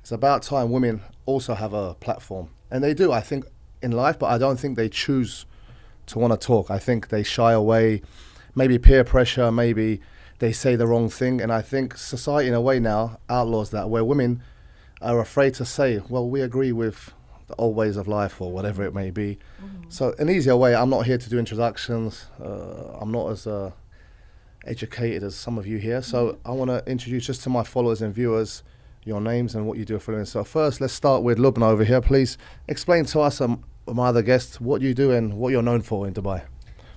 it's about time women also have a platform. And they do, I think, in life, but I don't think they choose to want to talk. I think they shy away, maybe peer pressure, maybe they say the wrong thing. And I think society in a way now outlaws that, where women are afraid to say, well, we agree with the old ways of life or whatever it may be. So an easier way, I'm not here to do introductions. I'm not as educated as some of you here. So I want to introduce just to my followers and viewers your names and what you do for a living. So first, let's start with Lubna over here. Please explain to us, my other guests, what you do and what you're known for in Dubai.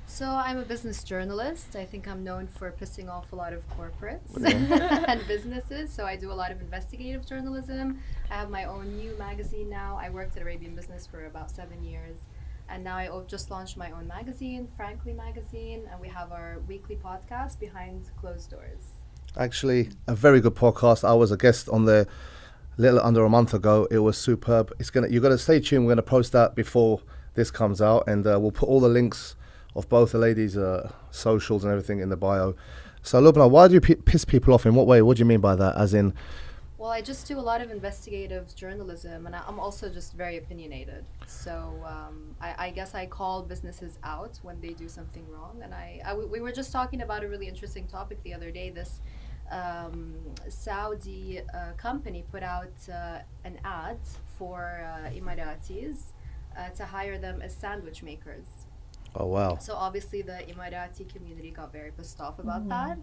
So I'm a business journalist. I think I'm known for pissing off a lot of corporates and businesses. So I do a lot of investigative journalism. I have my own new magazine now. I worked at Arabian Business for about 7 years. And now I just launched my own magazine, Frankly Magazine. And we have our weekly podcast, Behind Closed Doors. Actually, a very good podcast. I was a guest on there a little under a month ago. It was superb. You've got to stay tuned. We're going to post that before this comes out. And we'll put all the links of both the ladies' socials and everything in the bio. So, Lubna, why do you piss people off? In what way? What do you mean by that? As in? Well, I just do a lot of investigative journalism, and I'm also just very opinionated. So I guess I call businesses out when they do something wrong. And we were just talking about a really interesting topic the other day. This Saudi company put out an ad for Emiratis to hire them as sandwich makers. Oh, wow. So obviously the Emirati community got very pissed off about that.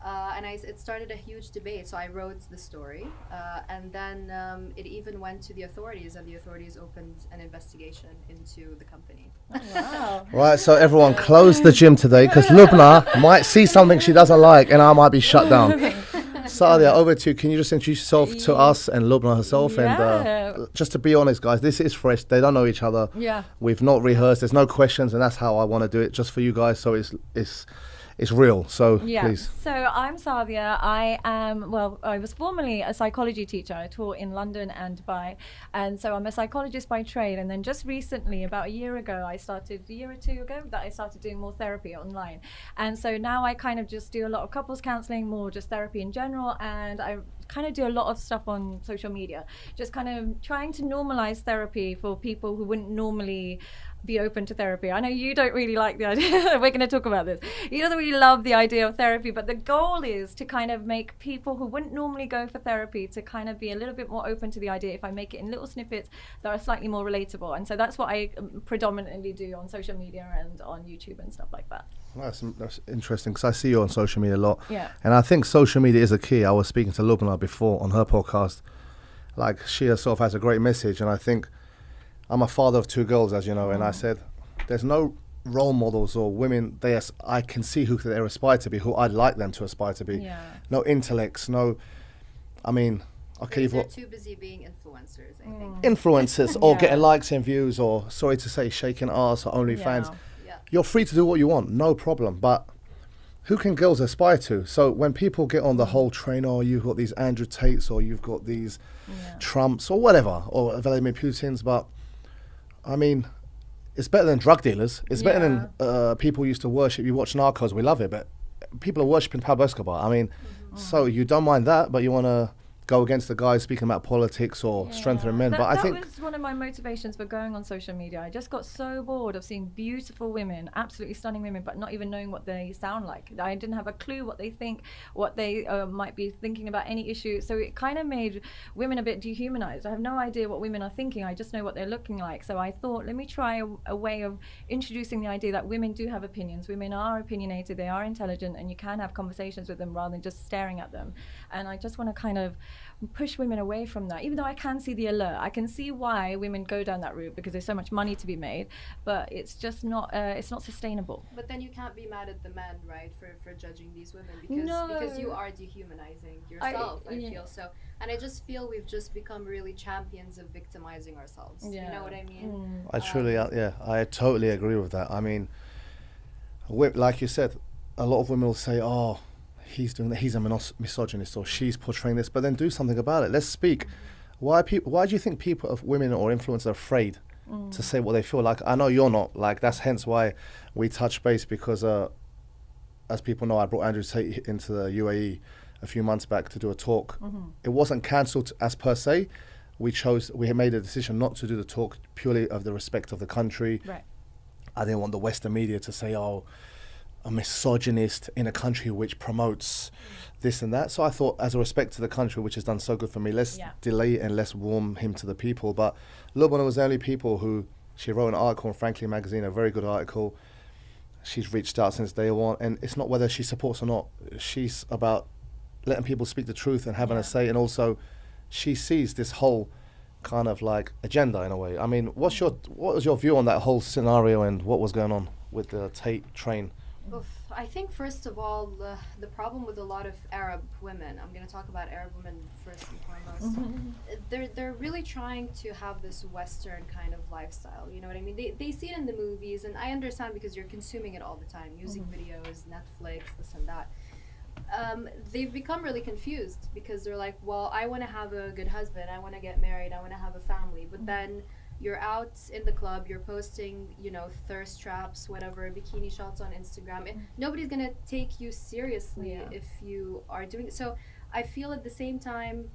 And it started a huge debate. So I wrote the story. And then it even went to the authorities, and the authorities opened an investigation into the company. Oh, wow. Right, so everyone close the gym today because Lubna might see something she doesn't like and I might be shut down. Sadia, over to you. Can you just introduce yourself to us and Lubna herself? Yeah. And just to be honest, guys, this is fresh. They don't know each other. Yeah. We've not rehearsed. There's no questions, and that's how I want to do it, just for you guys. So it's real. So please. So I'm Sadia. I was formerly a psychology teacher. I taught in London and Dubai. And so I'm a psychologist by trade. And then just recently, about a year or two ago, that I started doing more therapy online. And so now I kind of just do a lot of couples counseling, more just therapy in general. And I kind of do a lot of stuff on social media, just kind of trying to normalize therapy for people who wouldn't normally be open to therapy. I know you don't really like the idea. We're going to talk about this. He doesn't really love the idea of therapy, but the goal is to kind of make people who wouldn't normally go for therapy to kind of be a little bit more open to the idea if I make it in little snippets that are slightly more relatable. And so that's what I predominantly do on social media and on YouTube and stuff like that. That's interesting because I see you on social media a lot. Yeah. And I think social media is a key. I was speaking to Lubna before on her podcast. Like, she herself has a great message, and I think I'm a father of 2 girls, as you know, and I said, there's no role models or women I can see who they aspire to be, who I'd like them to aspire to be. Yeah. No intellects, okay, They're too busy being influencers, I think. influencers or getting likes and views, or sorry to say, shaking ass or OnlyFans. Yeah. You're free to do what you want, no problem. But who can girls aspire to? So when people get on the whole train, you've got these Andrew Tates, or you've got these Trumps, or whatever, or Vladimir Putin's, but I mean, it's better than drug dealers. It's better than people used to worship. You watch Narcos, we love it, but people are worshipping Pablo Escobar. I mean, so you don't mind that, but you want to go against the guys speaking about politics or strengthening men. But I think that was one of my motivations for going on social media. I just got so bored of seeing beautiful women, absolutely stunning women, but not even knowing what they sound like. I didn't have a clue what they think, what they might be thinking about any issue. So it kind of made women a bit dehumanized. I have no idea what women are thinking. I just know what they're looking like. So I thought, let me try a way of introducing the idea that women do have opinions. Women are opinionated, they are intelligent, and you can have conversations with them rather than just staring at them. And I just want to kind of push women away from that, even though I can see the allure. I can see why women go down that route because there's so much money to be made, but it's just not sustainable. But then you can't be mad at the men, right, for judging these women because you are dehumanizing yourself, I feel so. And I just feel we've just become really champions of victimizing ourselves. You know what I mean? I totally agree with that. I mean, like you said, a lot of women will say, he's doing that, he's a misogynist, or she's portraying this, but then do something about it. Let's speak. Why do you think women or influencers are afraid to say what they feel? Like, I know you're not. Like, that's hence why we touch base, because as people know, I brought Andrew Tate into the UAE a few months back to do a talk. It wasn't cancelled as per se, we had made a decision not to do the talk purely of the respect of the country. Right. I didn't want the Western media to say, oh, a misogynist in a country which promotes this and that. So I thought, as a respect to the country, which has done so good for me, let's delay and let's warm him to the people. But Lubna was the only people who, she wrote an article in Frankly magazine, a very good article. She's reached out since day one, and it's not whether she supports or not. She's about letting people speak the truth and having a say, and also she sees this whole kind of like agenda in a way. I mean, what was your view on that whole scenario and what was going on with the Tate train? Oof. I think first of all, the problem with a lot of Arab women, I'm going to talk about Arab women first and foremost, they're really trying to have this Western kind of lifestyle, you know what I mean? They see it in the movies, and I understand because you're consuming it all the time, music videos, Netflix, this and that. They've become really confused because they're like, well, I want to have a good husband, I want to get married, I want to have a family, but then you're out in the club, you're posting, you know, thirst traps, whatever, bikini shots on Instagram. And nobody's gonna take you seriously if you are doing it. So I feel at the same time,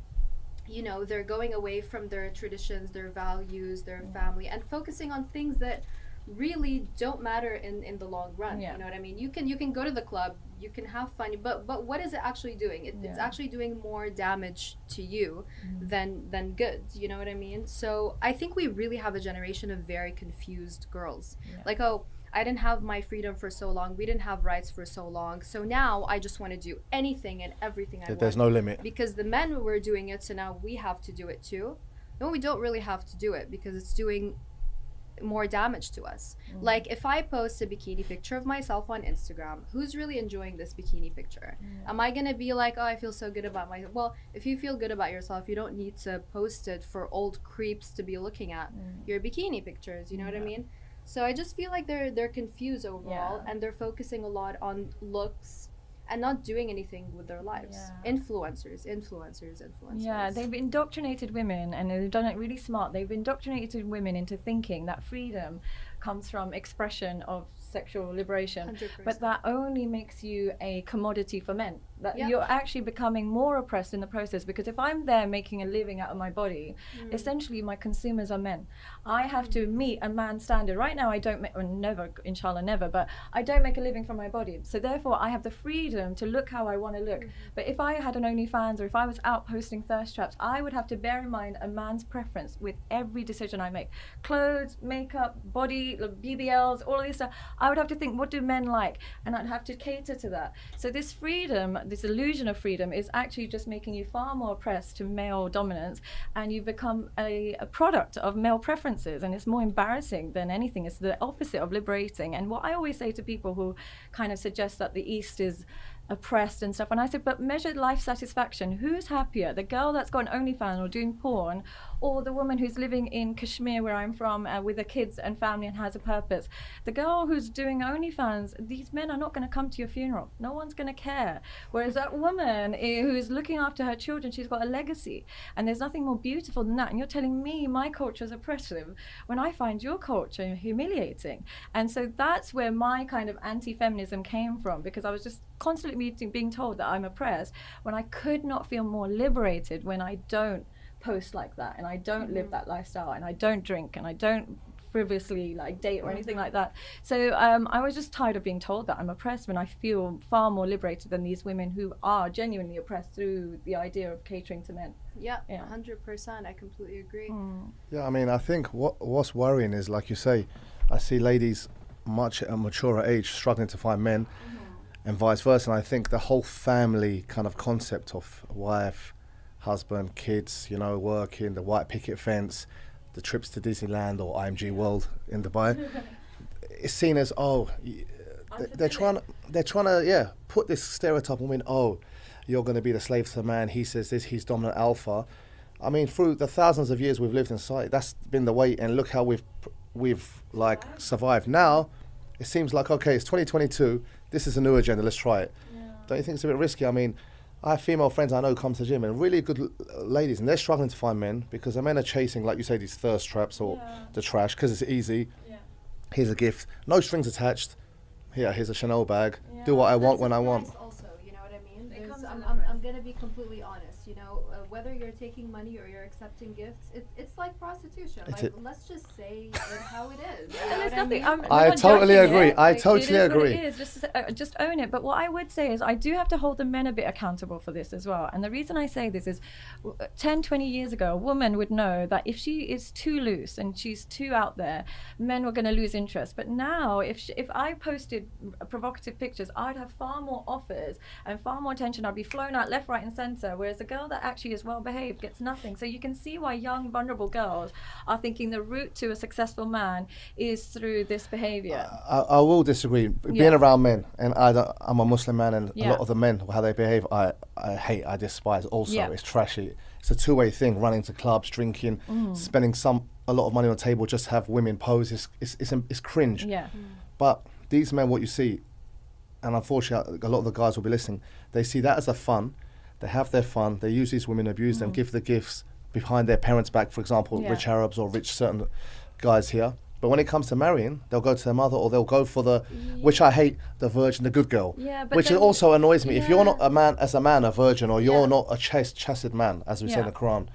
you know, they're going away from their traditions, their values, their family, and focusing on things that really don't matter in the long run. You know what I mean? You can go to the club, you can have fun, but what is it actually doing? It's actually doing more damage to you than good. You know what I mean? So I think we really have a generation of very confused girls. Like, oh, I didn't have my freedom for so long. We didn't have rights for so long. So now I just want to do anything and everything I want. There's no limit. Because the men were doing it, so now we have to do it too. No, we don't really have to do it because it's doing more damage to us. Like, if I post a bikini picture of myself on Instagram, who's really enjoying this bikini picture? Am I gonna be like, oh, I feel so good about myself? Well, if you feel good about yourself, you don't need to post it for old creeps to be looking at your bikini pictures, you know what I mean? So I just feel like they're confused overall, and they're focusing a lot on looks and not doing anything with their lives. Influencers. Yeah, they've indoctrinated women, and they've done it really smart. They've indoctrinated women into thinking that freedom comes from expression of sexual liberation, 100%. but that only makes you a commodity for men. That you're actually becoming more oppressed in the process, because if I'm there making a living out of my body, essentially my consumers are men. I have to meet a man's standard. Right now I don't make, or never, inshallah never, but I don't make a living from my body. So therefore I have the freedom to look how I want to look. But if I had an OnlyFans, or if I was out posting thirst traps, I would have to bear in mind a man's preference with every decision I make. Clothes, makeup, body, BBLs, all of this stuff. I would have to think, what do men like? And I'd have to cater to that. So this freedom, this illusion of freedom, is actually just making you far more oppressed to male dominance, and you become a product of male preferences, and it's more embarrassing than anything. It's the opposite of liberating. And what I always say to people who kind of suggest that the East is oppressed and stuff, and I said, but measured life satisfaction, who's happier, the girl that's got an OnlyFans or doing porn, or the woman who's living in Kashmir, where I'm from, with her kids and family and has a purpose? The girl who's doing OnlyFans, these men are not going to come to your funeral. No one's going to care. Whereas that woman who's looking after her children, she's got a legacy, and there's nothing more beautiful than that. And you're telling me my culture is oppressive when I find your culture humiliating. And so that's where my kind of anti-feminism came from, because I was just constantly being told that I'm oppressed, when I could not feel more liberated when I don't post like that, and I don't live that lifestyle, and I don't drink, and I don't frivolously like date or anything like that. So I was just tired of being told that I'm oppressed, when I feel far more liberated than these women who are genuinely oppressed through the idea of catering to men. 100%. I completely agree. Yeah, I mean, I think what's worrying is, like you say, I see ladies much at a maturer age struggling to find men, and vice versa. And I think the whole family kind of concept of wife, husband, kids, you know, working, the white picket fence, the trips to Disneyland or IMG World in Dubai, it's seen as, they're trying to put this stereotype on women. Oh, you're going to be the slave to the man. He says this, he's dominant alpha. I mean, through the thousands of years we've lived in society, that's been the way, and look how we've like survived. Now it seems like, okay, it's 2022, this is a new agenda, let's try it. Don't you think it's a bit risky? I mean, I have female friends I know come to the gym, and really good ladies, and they're struggling to find men, because the men are chasing, like you say, these thirst traps or the trash, because it's easy. Here's a gift, no strings attached. Here's a Chanel bag. Do what I want when I want. Also, you know what I mean? I'm going to be completely honest. You know, whether you're taking money or you're accepting gifts, it's like prostitution. It's Like, let's just say it how it is. You know And there's what I nothing. mean? I We're not totally judging agree. it. I Like, totally it is agree. What it is. Just own it. But what I would say is, I do have to hold the men a bit accountable for this as well. And the reason I say this is, 10, 20 years ago, a woman would know that if she is too loose and she's too out there, men were going to lose interest. But now, if I posted provocative pictures, I'd have far more offers and far more attention. I'd be flown out left, right, and centre. Whereas a girl that actually is well behaved gets nothing. So you can see why young, vulnerable girls are thinking the route to a successful man is through this behaviour. I will disagree. Being around men, and I'm a Muslim man, and a lot of the men, how they behave, I hate, I despise. Also, it's trashy. It's a two-way thing. Running to clubs, drinking, spending a lot of money on the table just to have women pose. It's cringe. Yeah. But these men, what you see, and unfortunately, a lot of the guys will be listening. They see that as a fun. They have their fun. They use these women, abuse them, give the gifts behind their parents' back. For example, rich Arabs or rich certain guys here. But when it comes to marrying, they'll go to their mother, or they'll go for the, which I hate, the virgin, the good girl. Yeah, but which then, also annoys me. If you're not a man, a virgin, or you're not a chastised man, as we say in the Quran,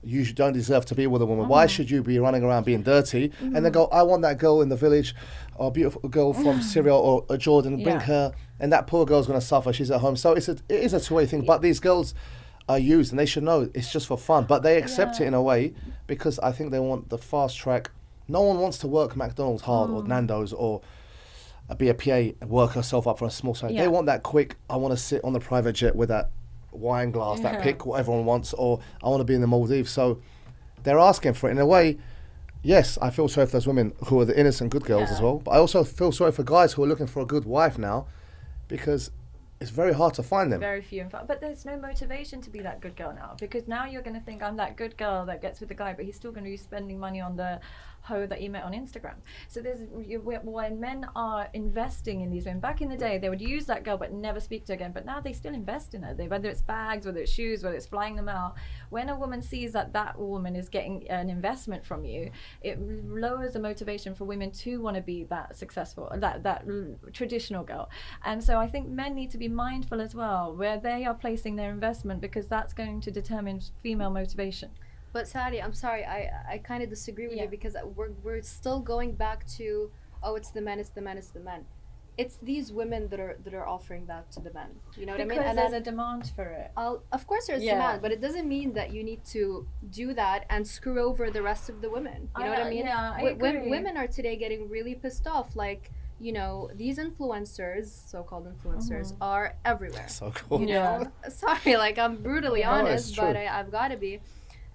you don't deserve to be with a woman. Why should you be running around being dirty? And then go, I want that girl in the village, or a beautiful girl from Syria or Jordan, bring her, and that poor girl's going to suffer. She's at home. So it is a two-way thing. But these girls are used, and they should know it's just for fun. But they accept it in a way because I think they want the fast track. No one wants to work McDonald's hard or Nando's or be a PA and work herself up for a small salary. They want that quick, I want to sit on the private jet with that wine glass, that pick, what everyone wants, or I want to be in the Maldives. So they're asking for it. In a way, yes, I feel sorry for those women who are the innocent good girls as well. But I also feel sorry for guys who are looking for a good wife now because it's very hard to find them. Very few and far. But there's no motivation to be that good girl now, because now you're going to think I'm that good girl that gets with the guy, but he's still going to be spending money on the hoe that he met on Instagram. So when men are investing in these women, back in the day they would use that girl but never speak to her again, but now they still invest in her. Whether it's bags, whether it's shoes, whether it's flying them out, when a woman sees that woman is getting an investment from you, it lowers the motivation for women to want to be that successful, that traditional girl. And so I think men need to be mindful as well where they are placing their investment, because that's going to determine female motivation. But Sadi, I'm sorry, I kind of disagree with you, because we're still going back to, it's the men. It's these women that are offering that to the men. You know what I mean? Because there's a demand for it. Of course there's demand, but it doesn't mean that you need to do that and screw over the rest of the women. You know what I mean? Yeah, I agree. Women are today getting really pissed off. Like, you know, these influencers, so-called influencers, are everywhere. So cool. You know? Sorry, like, I'm brutally honest, but true. I've got to be.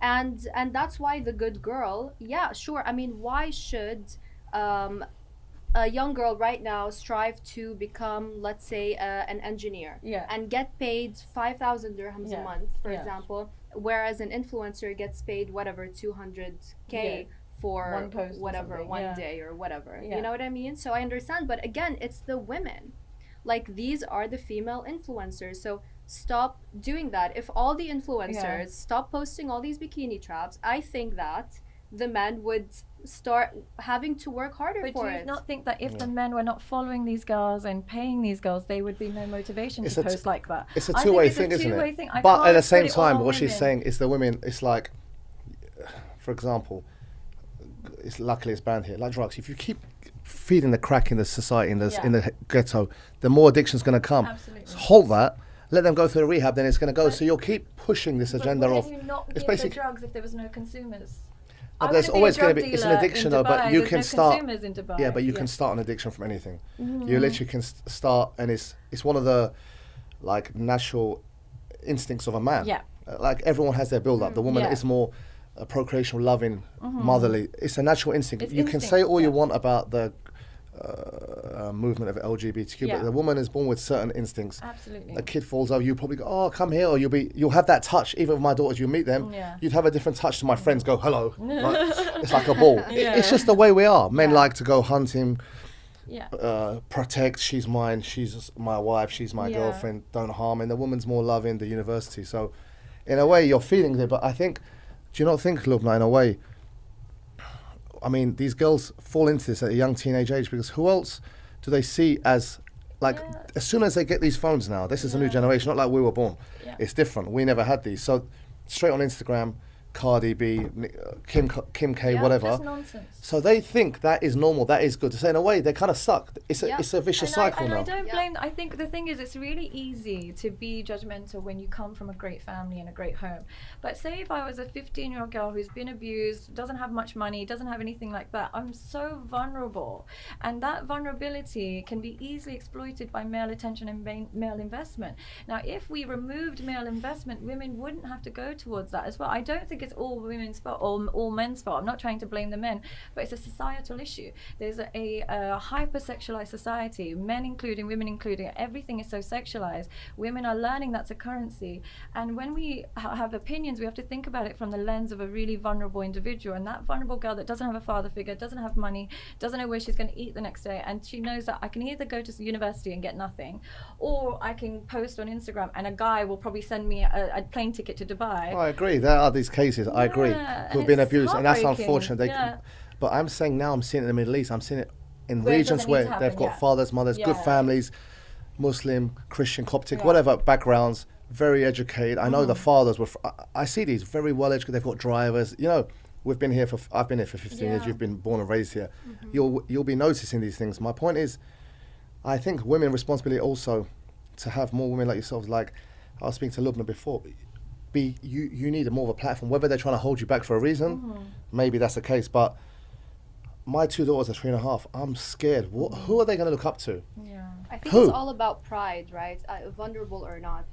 And that's why the good girl, sure. I mean, why should a young girl right now strive to become, let's say, an engineer and get paid 5,000 dirhams a month, for example, whereas an influencer gets paid whatever 200K for one post, whatever, one day or whatever. Yeah. You know what I mean? So I understand, but again, it's the women. Like, these are the female influencers. So stop doing that. If all the influencers stop posting all these bikini traps, I think that the men would start having to work harder for it. But do you not think that if the men were not following these girls and paying these girls, there would be no motivation to post like that? It's a two-way thing, isn't it? But at the same time, what she's saying is the women, it's like, for example, luckily it's banned here, like drugs. If you keep feeding the crack in the society, in the ghetto, the more addiction's going to come. Absolutely. So hold that. Let them go through the rehab, then it's going to go. So you'll keep pushing this agenda but of. Would you not it's give the drugs if there was no consumers? But there's always going to be. It's an addiction, though. But you can start. Yeah, but you can start an addiction from anything. You literally can start, and it's one of the like natural instincts of a man. Yeah. Like everyone has their build up. The woman is more procreation, loving, motherly. It's a natural instinct. It's you can say all you want about the movement of LGBTQ, but the woman is born with certain instincts. Absolutely. A kid falls over, you probably go, oh, come here, or you'll have that touch. Even with my daughters, you meet them, you'd have a different touch to my friends. Go hello, like, it's like a ball. It's just the way we are. Men like to go hunting, protect. She's mine. She's my wife. She's my girlfriend. Don't harm. And the woman's more loving. The university. So, in a way, you're feeling it. But I think, do you not think, Lubna, in a way? I mean, these girls fall into this at a young teenage age because who else do they see as, like, as soon as they get these phones now, this is a new generation, not like we were born. It's different. We never had these. So straight on Instagram, Cardi B, Kim K, Yeah, whatever. just nonsense. So they think that is normal, that is good. So in a way, they're kind of stuck. It's Yeah. a vicious And cycle I now. don't Yeah. blame. I think the thing is, it's really easy to be judgmental when you come from a great family and a great home. But say if I was a 15-year-old girl who's been abused, doesn't have much money, doesn't have anything like that, I'm so vulnerable, and that vulnerability can be easily exploited by male attention and male investment. Now, if we removed male investment, women wouldn't have to go towards that as well. I don't think it's all women's fault or all men's fault. I'm not trying to blame the men, but it's a societal issue. There's a hyper-sexualized society, men including, women including. Everything is so sexualized. Women are learning that's a currency. And when we have opinions, we have to think about it from the lens of a really vulnerable individual. And that vulnerable girl that doesn't have a father figure, doesn't have money, doesn't know where she's going to eat the next day, and she knows that I can either go to university and get nothing, or I can post on Instagram and a guy will probably send me a plane ticket to Dubai. I agree. There are these cases, I agree, Yeah, who've and been it's abused, and that's heartbreaking. unfortunate. Yeah. But I'm saying now, I'm seeing it in the Middle East. I'm seeing it in Where it regions doesn't need where to they've happen, got yeah. fathers, mothers, good Yeah. families, Muslim, Christian, Coptic, Yeah. whatever backgrounds, very educated. I know the Mm-hmm. fathers were. I see these very well educated. They've got drivers. You know, I've been here for 15 years. Yeah. You've been born and raised here. Mm-hmm. You'll be noticing these things. My point is, I think women responsibility also to have more women like yourselves. Like I was speaking to Lubna before. You need more of a platform. Whether they're trying to hold you back for a reason, Mm-hmm. maybe that's the case. But my two daughters are 3.5. I'm scared. Who are they going to look up to? Yeah. I think Who? it's all about pride, right? Vulnerable or not.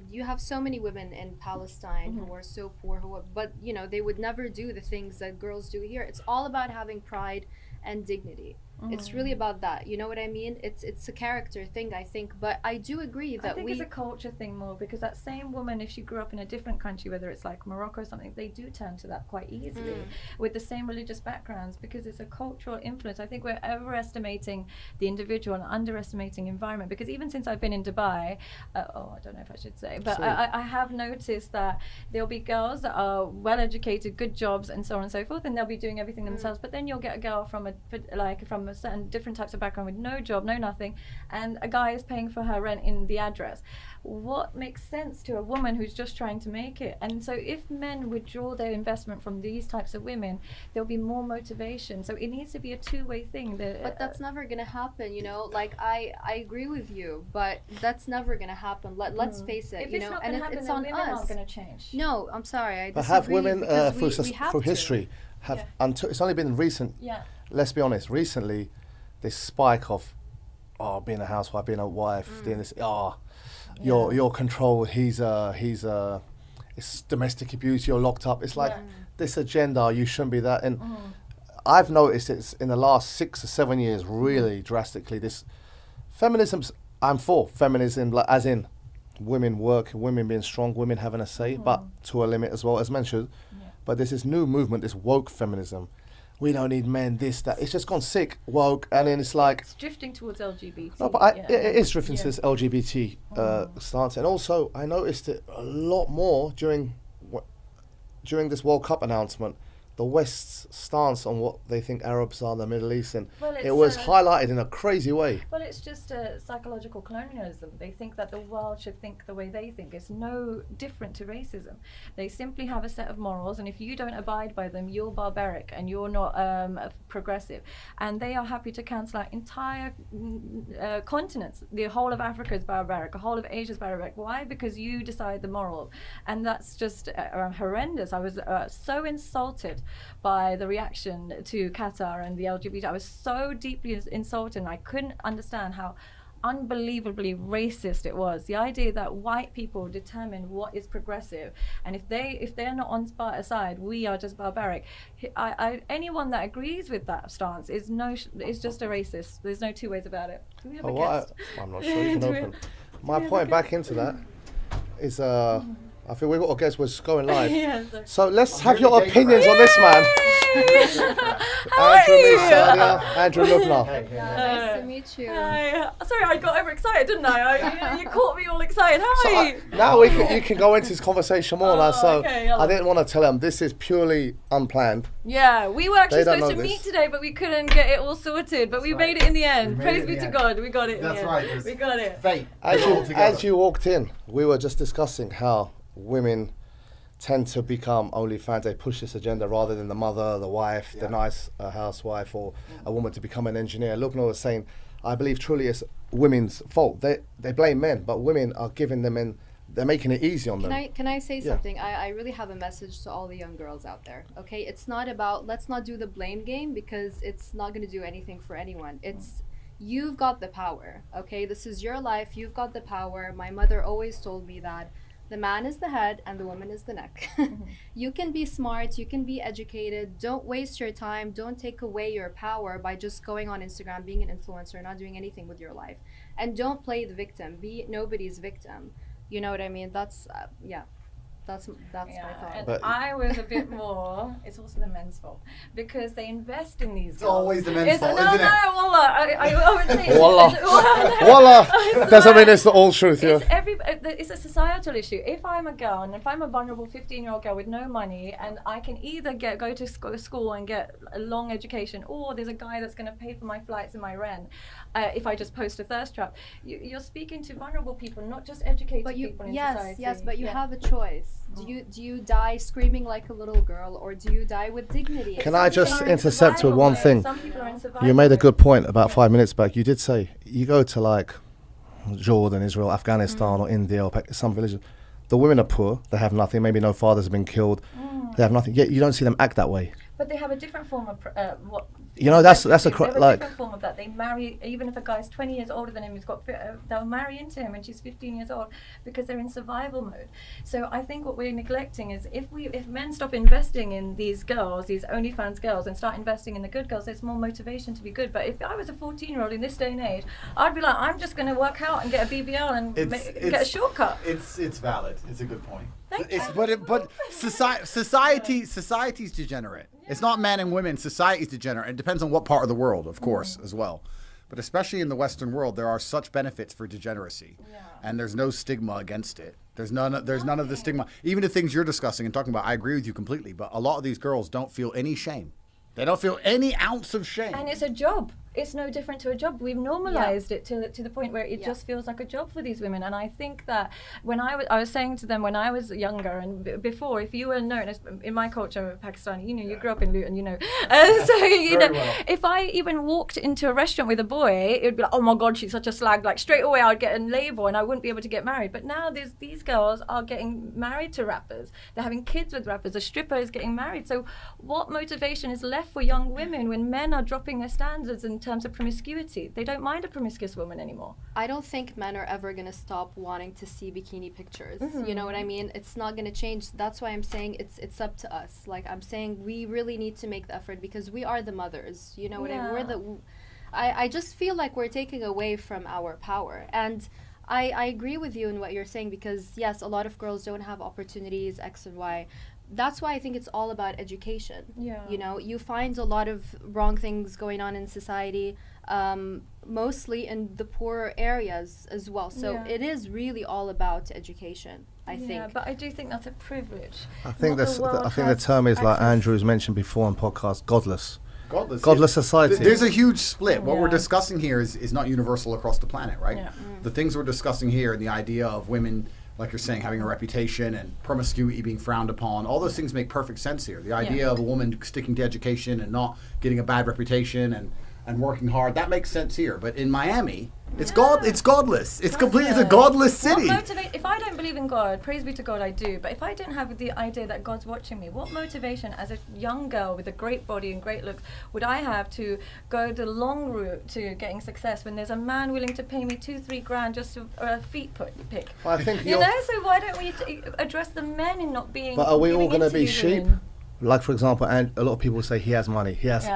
You have so many women in Palestine who are so poor, but you know, they would never do the things that girls do here. It's all about having pride and dignity. It's really about that. You know what I mean? It's a character thing, I think. But I do agree I that think it's a culture thing more, because that same woman, if she grew up in a different country, whether it's like Morocco or something, they do turn to that quite easily with the same religious backgrounds, because it's a cultural influence. I think we're overestimating the individual and underestimating environment, because even since I've been in Dubai, I don't know if I should say, but I have noticed that there'll be girls that are well educated, good jobs and so on and so forth, and they'll be doing everything themselves, but then you'll get a girl from a certain different types of background with no job, no nothing, and a guy is paying for her rent in the address. What makes sense to a woman who's just trying to make it? And so if men withdraw their investment from these types of women, there'll be more motivation. So it needs to be a two-way thing. But that's never gonna happen, you know. Like I agree with you, but that's never gonna happen. Let's face it, if you it's know, not and going to happen, it's then on women us. aren't going to change. No, I'm sorry, I But disagree. have women because we have through to. history have Yeah. until it's only been recent. Yeah. Let's be honest. Recently, this spike of being a housewife, being a wife, doing this. Your control. It's domestic abuse. You're locked up. It's like this agenda. You shouldn't be that. And I've noticed it's in the last 6 or 7 years really drastically. This feminism's. I'm for feminism, like, as in women work, women being strong, women having a say, but to a limit as well, as mentioned. Yeah. But there's this new movement, this woke feminism. We don't need men, this, that. It's just gone sick, woke, and then it's like... It's drifting towards LGBT. No, but yeah. it is drifting to Yeah. this LGBT stance. And also, I noticed it a lot more during this World Cup announcement. The West's stance on what they think Arabs are, the Middle East, and Well, it it's, was highlighted in a crazy way. Well, it's just psychological colonialism. They think that the world should think the way they think. It's no different to racism. They simply have a set of morals, and if you don't abide by them, you're barbaric and you're not progressive. And they are happy to cancel out entire continents. The whole of Africa is barbaric. The whole of Asia is barbaric. Why? Because you decide the moral. And that's just horrendous. I was so insulted by the reaction to Qatar and the LGBT. I was so deeply insulted, and I couldn't understand how unbelievably racist it was. The idea that white people determine what is progressive, and if they're not on Sparta's side, we are just barbaric. Anyone that agrees with that stance is just a racist. There's no two ways about it. Do we have a guest? I'm not sure you can Do we- open. do My we have point a back into that is I think we've got a guest was going live. Yeah, So let's have really your gay opinions on this man. Andrew Misadia, Andrew Lubna. Nice to meet you. Hi. Sorry, I got overexcited, didn't I? You caught me all excited. How So are you? now you can go into this conversation more now. So okay, hello. I didn't want to tell them this is purely unplanned. Yeah, we were actually They don't supposed to know meet this. today, but we couldn't get it all sorted. But we made it in the end. We made Praise it in be the to end. God, we got it in That's the end. right, it's We got it. Fate. As All you, together. as you walked in, we were just discussing how women tend to become OnlyFans. They push this agenda rather than the mother, the wife, the nice housewife, or a woman to become an engineer. Lubna was saying, I believe truly it's women's fault. They blame men, but women are giving them in. They're making it easy on them. Can I say something? I really have a message to all the young girls out there. Okay, it's not about, let's not do the blame game, because it's not going to do anything for anyone. It's, you've got the power. Okay, this is your life. You've got the power. My mother always told me that the man is the head and the woman is the neck. You can be smart, you can be educated. Don't waste your time. Don't take away your power by just going on Instagram, being an influencer, not doing anything with your life. And don't play the victim. Be nobody's victim. You know what I mean? That's that's my thought. And But- I was a bit more. It's also the men's fault because they invest in these. It's always the men's fault, no, isn't it? Wallah, I would say. Wallah. Wallah. Doesn't mean it's all truth, yeah. It's a societal issue. If I'm a girl and if I'm a vulnerable 15-year-old girl with no money and I can either go to school and get a long education, or there's a guy that's going to pay for my flights and my rent, if I just post a thirst trap, you're speaking to vulnerable people, not just educated people in society. Yes, but you have a choice. Do you die screaming like a little girl, or do you die with dignity? Can I just intercept with one thing? Some people are in survival You made a mode. good point about 5 minutes back. You did say you go to like Jordan, Israel, Afghanistan, or India, or some villages. The women are poor. They have nothing. Maybe no fathers have been killed. They have nothing. Yet you don't see them act that way. But they have a different form of what. You know, that's a they have a like. different form of that. They marry, even if a guy's 20 years older than him, they'll marry into him, and she's 15 years old because they're in survival mode. So I think what we're neglecting is if men stop investing in these girls, these OnlyFans girls, and start investing in the good girls, there's more motivation to be good. But if I was a 14-year-old in this day and age, I'd be like, I'm just going to work out and get a BBL and get a shortcut. It's valid. It's a good point. Thank It's you. but society's degenerate. It's not men and women. Society's degenerate. It depends on what part of the world, of course, as well. But especially in the Western world, there are such benefits for degeneracy, and there's no stigma against it. There's none of the stigma. Even the things you're discussing and talking about, I agree with you completely. But a lot of these girls don't feel any shame. They don't feel any ounce of shame. And it's a job. It's no different to a job. We've normalized it to the point where it just feels like a job for these women. And I think that when I was saying to them when I was younger and before, if you were known as, in my culture, Pakistani, you grew up in Luton, so well. if I even walked into a restaurant with a boy, it would be like, oh my God, she's such a slag. Like straight away, I'd get a label and I wouldn't be able to get married. But now these girls are getting married to rappers. They're having kids with rappers. A stripper is getting married. So what motivation is left for young women when men are dropping their standards in terms of promiscuity? They don't mind a promiscuous woman anymore. I don't think men are ever going to stop wanting to see bikini pictures. You know what I mean? It's not going to change. That's why I'm saying it's up to us. Like I'm saying, we really need to make the effort because we are the mothers. You know what I mean? We're the. I just feel like we're taking away from our power. And I agree with you in what you're saying because yes, a lot of girls don't have opportunities, X and Y. That's why I think it's all about education. Yeah. You know, you find a lot of wrong things going on in society, mostly in the poorer areas as well. So it is really all about education, I think. Yeah, but I do think that's a privilege. I think Not the world I think the has term is like access. Andrew's mentioned before on podcast, godless. Godless society. There's a huge split. What we're Yeah. discussing here is not universal across the planet, right? Yeah. The things we're discussing here and the idea of women, like you're saying, having a reputation and promiscuity being frowned upon, all those things make perfect sense here. The idea of a woman sticking to education and not getting a bad reputation and working hard, that makes sense here. But in Miami, it's godless. It's a godless city. If I don't believe in God, praise be to God, I do. But if I don't have the idea that God's watching me, what motivation as a young girl with a great body and great looks would I have to go the long route to getting success when there's a man willing to pay me 2-3 grand just for a feet pic? Well, I think You know, so why don't we address the men in not being? But are we all giving going to into be you sheep? women? Like for example, and a lot of people say he has money, he has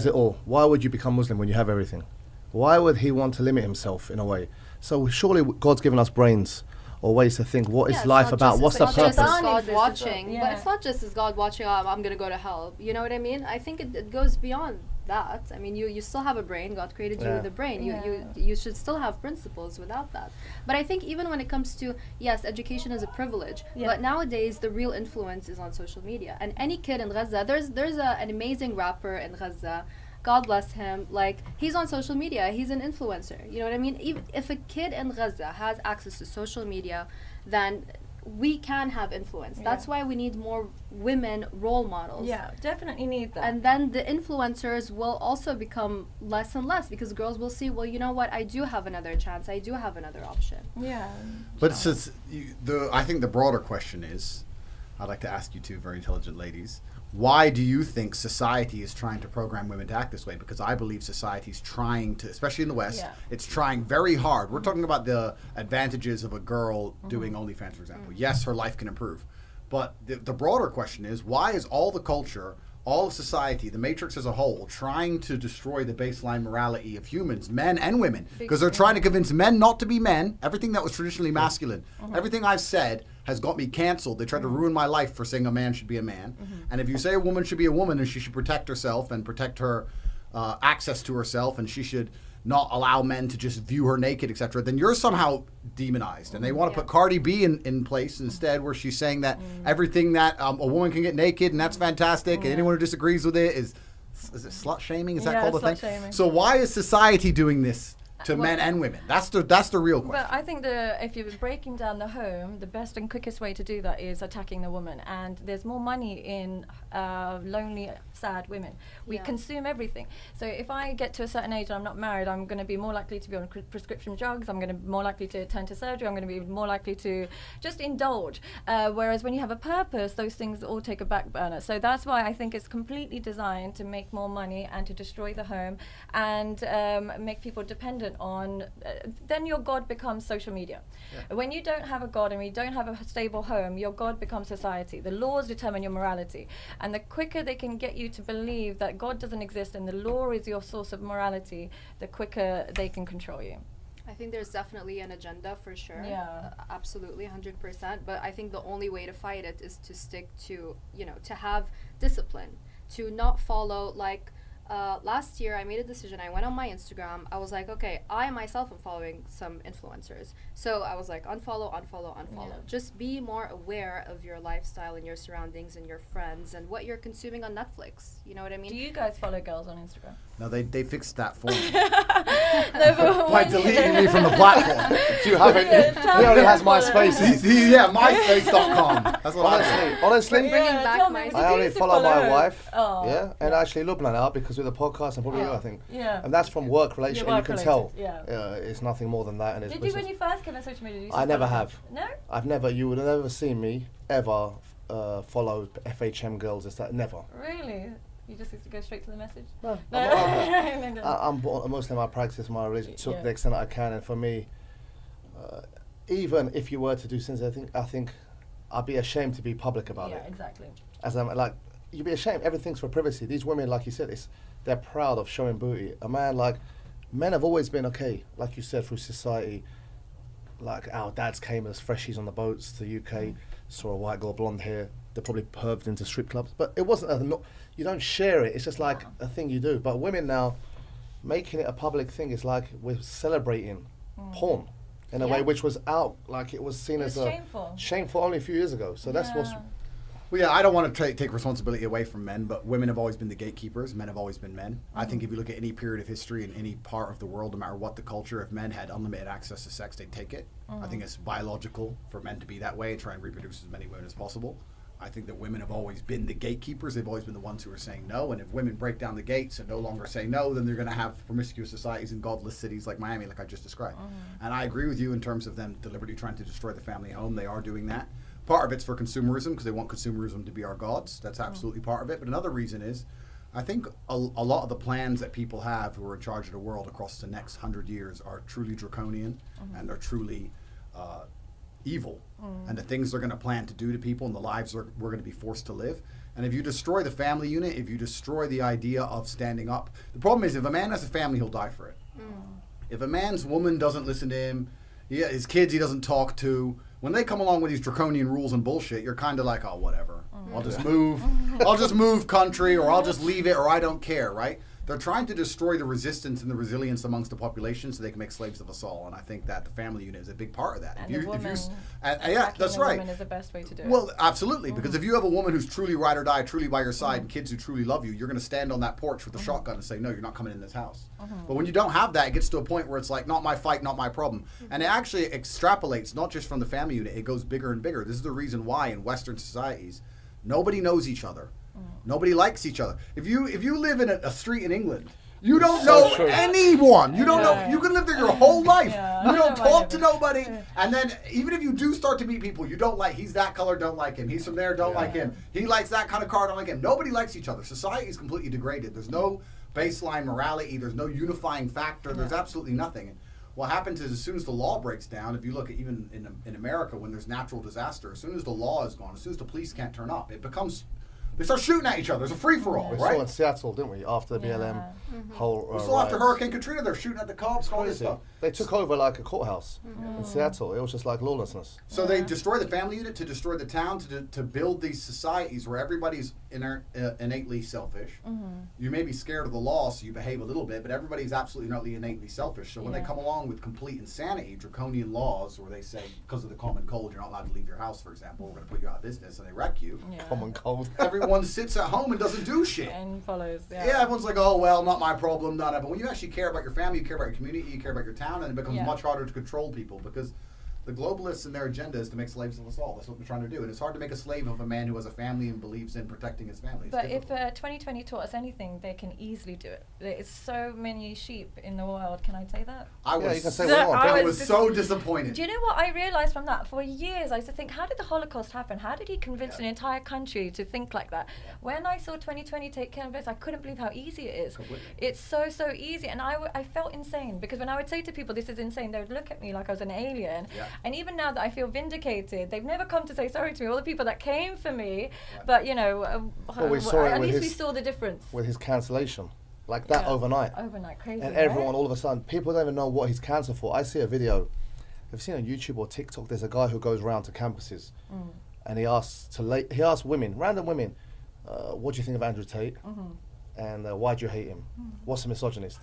it all. Why would you become Muslim when you have everything? Why would he want to limit himself in a way? So surely God's given us brains or ways to think. What is life about? What's the It's not purpose? just God Exists as watching, well. but Yeah. it's not just as God watching. I'm gonna go to hell. You know what I mean? I think it goes beyond that. I mean, you still have a brain. God created you with a brain. You should still have principles without that. But I think even when it comes to yes, education is a privilege. But nowadays the real influence is on social media. And any kid in Gaza, there's an amazing rapper in Gaza. God bless him. Like he's on social media. He's an influencer. You know what I mean? Even if a kid in Gaza has access to social media, then we can have influence. Yeah. That's why we need more women role models. Yeah, definitely need that. And then the influencers will also become less and less, because girls will see, well, you know what, I do have another chance, I do have another option. yeah. But since I think the broader question is, I'd like to ask you two very intelligent ladies, why do you think society is trying to program women to act this way? Because I believe society is trying to, especially in the West, it's trying very hard. We're talking about the advantages of a girl doing OnlyFans, for example. Yes, her life can improve. But the broader question is, why is all the culture, all of society, the matrix as a whole, trying to destroy the baseline morality of humans, men and women? Because they're trying to convince men not to be men. Everything that was traditionally masculine, everything I've said has got me canceled. They tried to ruin my life for saying a man should be a man. And if you say a woman should be a woman and she should protect herself and protect her access to herself, and she should not allow men to just view her naked, etc., then you're somehow demonized. And they want to put Cardi B in place instead, where she's saying that everything that a woman can get naked, and that's fantastic, and anyone who disagrees with it is it slut shaming? Is that called a thing? Shaming. So why is society doing this to men and women? That's the real question. But I think if you're breaking down the home, the best and quickest way to do that is attacking the woman. And there's more money in lonely, sad women. We consume everything. So if I get to a certain age and I'm not married, I'm going to be more likely to be on prescription drugs. I'm going to be more likely to attend to surgery. I'm going to be more likely to just indulge. Whereas when you have a purpose, those things all take a back burner. So that's why I think it's completely designed to make more money and to destroy the home and make people dependent on, then your God becomes social media. When you don't have a God and you don't have a stable home, your God becomes society. The laws determine your morality. And the quicker they can get you to believe that God doesn't exist and the law is your source of morality, the quicker they can control you. I think there's definitely an agenda for sure. Yeah. Absolutely, 100%. But I think the only way to fight it is to stick to, to have discipline, to not follow, like, last year I made a decision. I went on my Instagram. I was like, okay, I myself am following some influencers. So I was like, unfollow. Yeah. Just be more aware of your lifestyle and your surroundings and your friends and what you're consuming on Netflix. You know what I mean? Do you guys follow girls on Instagram? No, they fixed that for me. No, By deleting me from the platform. Do you have it? He only has MySpace. MySpace.com. That's what I do. Honestly, Bringing back tell me, my- did I you only used to follow my her? wife, Oh. and actually Lubna now, because with the podcast and probably you, I think. Yeah. And that's from work relationship, and you can tell. Yeah. It's nothing more than that. And it's Did you, when you first came on social media, you I never follow have. them? No? you would have never seen me ever follow FHM girls. It's that never. Really? You just used to go straight to the message? No. No. I'm a Muslim. I practice my religion to Yeah. the extent that I can, and for me, even if you were to do sins, I think I'd be ashamed to be public about Yeah, it. exactly. As I'm like, you'd be ashamed. Everything's for privacy. These women, like you said, they're proud of showing booty. A man, men have always been okay, like you said, through society. Like our dads came as freshies on the boats to the UK, saw a white girl, blonde hair. They probably perved into strip clubs, but it wasn't you don't share it. It's just like a thing you do. But women now, making it a public thing is like we're celebrating porn in a way which was out, like it was seen as shameful only a few years ago. So that's what's. Well, yeah, I don't want to take responsibility away from men, but women have always been the gatekeepers. Men have always been men. I think if you look at any period of history in any part of the world, no matter what the culture, if men had unlimited access to sex, they'd take it. I think it's biological for men to be that way and try and reproduce as many women as possible. I think that women have always been the gatekeepers. They've always been the ones who are saying no. And if women break down the gates and no longer say no, then they're going to have promiscuous societies in godless cities like Miami, like I just described. And I agree with you in terms of them deliberately trying to destroy the family home. They are doing that. Part of it's for consumerism because they want consumerism to be our gods. That's absolutely part of it. But another reason is I think a lot of the plans that people have who are in charge of the world across the next 100 years are truly draconian and they're truly evil. And the things they're going to plan to do to people and the lives we're going to be forced to live. And if you destroy the family unit, if you destroy the idea of standing up, the problem is if a man has a family, he'll die for it. If a man's woman doesn't listen to him, his kids he doesn't talk to, when they come along with these draconian rules and bullshit, you're kind of like, oh, whatever. I'll just move. I'll just move country, or I'll just leave it, or I don't care, right? They're trying to destroy the resistance and the resilience amongst the population so they can make slaves of us all. And I think that the family unit is a big part of that. And yeah, that's the right. woman is the best way to do it. Well, absolutely, because if you have a woman who's truly ride or die, truly by your side, and kids who truly love you, you're going to stand on that porch with a shotgun and say, no, you're not coming in this house. But when you don't have that, it gets to a point where it's like, not my fight, not my problem. And it actually extrapolates, not just from the family unit, it goes bigger and bigger. This is the reason why in Western societies, nobody knows each other. Nobody likes each other. If you live in a street in England, you don't know anyone. You don't know. You can live there your whole life. You don't talk to nobody. And then even if you do start to meet people, you don't like. He's that color, don't like him. He's from there, don't like him. He likes that kind of car, don't like him. Nobody likes each other. Society is completely degraded. There's no baseline morality. There's no unifying factor. There's absolutely nothing. And what happens is as soon as the law breaks down, if you look at even in America when there's natural disaster, as soon as the law is gone, as soon as the police can't turn up, it becomes. They start shooting at each other. It's a free-for-all, We right? saw in Seattle, didn't we? After the BLM whole We saw after riots. Hurricane Katrina, they're shooting at the cops, all this Crazy. stuff. They took over like a courthouse in Seattle. It was just like lawlessness. So they destroy the family unit to destroy the town, to build these societies where everybody's innately selfish. You may be scared of the law, so you behave a little bit, but everybody's absolutely not innately selfish. So when they come along with complete insanity, draconian laws, where they say, because of the common cold, you're not allowed to leave your house, for example, we're going to put you out of business, and they wreck you. Common cold. Everyone sits at home and doesn't do shit. And follows. Yeah, everyone's like, oh, well, not my problem, none of it. But when you actually care about your family, you care about your community, you care about your town, and it becomes much harder to control people because the globalists and their agenda is to make slaves of us all. That's what they're trying to do. And it's hard to make a slave of a man who has a family and believes in protecting his family. It's But difficult. if 2020 taught us anything, they can easily do it. There's so many sheep in the world. Can I say that? I Yeah, was, you can say So what you want. I I was was so disappointed. Do you know what I realized from that? For years, I used to think, how did the Holocaust happen? How did he convince an entire country to think like that? When I saw 2020 take care of this, I couldn't believe how easy it is. Completely. It's so easy. And I felt insane because when I would say to people, this is insane, they would look at me like I was an alien. Yeah. And even now that I feel vindicated, they've never come to say sorry to me, all the people that came for me. But, you know, Well, we saw it at with least we his- saw the difference. With his cancellation. Like that Yeah. overnight. Overnight, crazy. And right? everyone, all of a sudden, people don't even know what he's cancelled for. I see a video, have you seen on YouTube or TikTok, there's a guy who goes around to campuses and he asks women, random women, what do you think of Andrew Tate? And why do you hate him? What's a misogynist?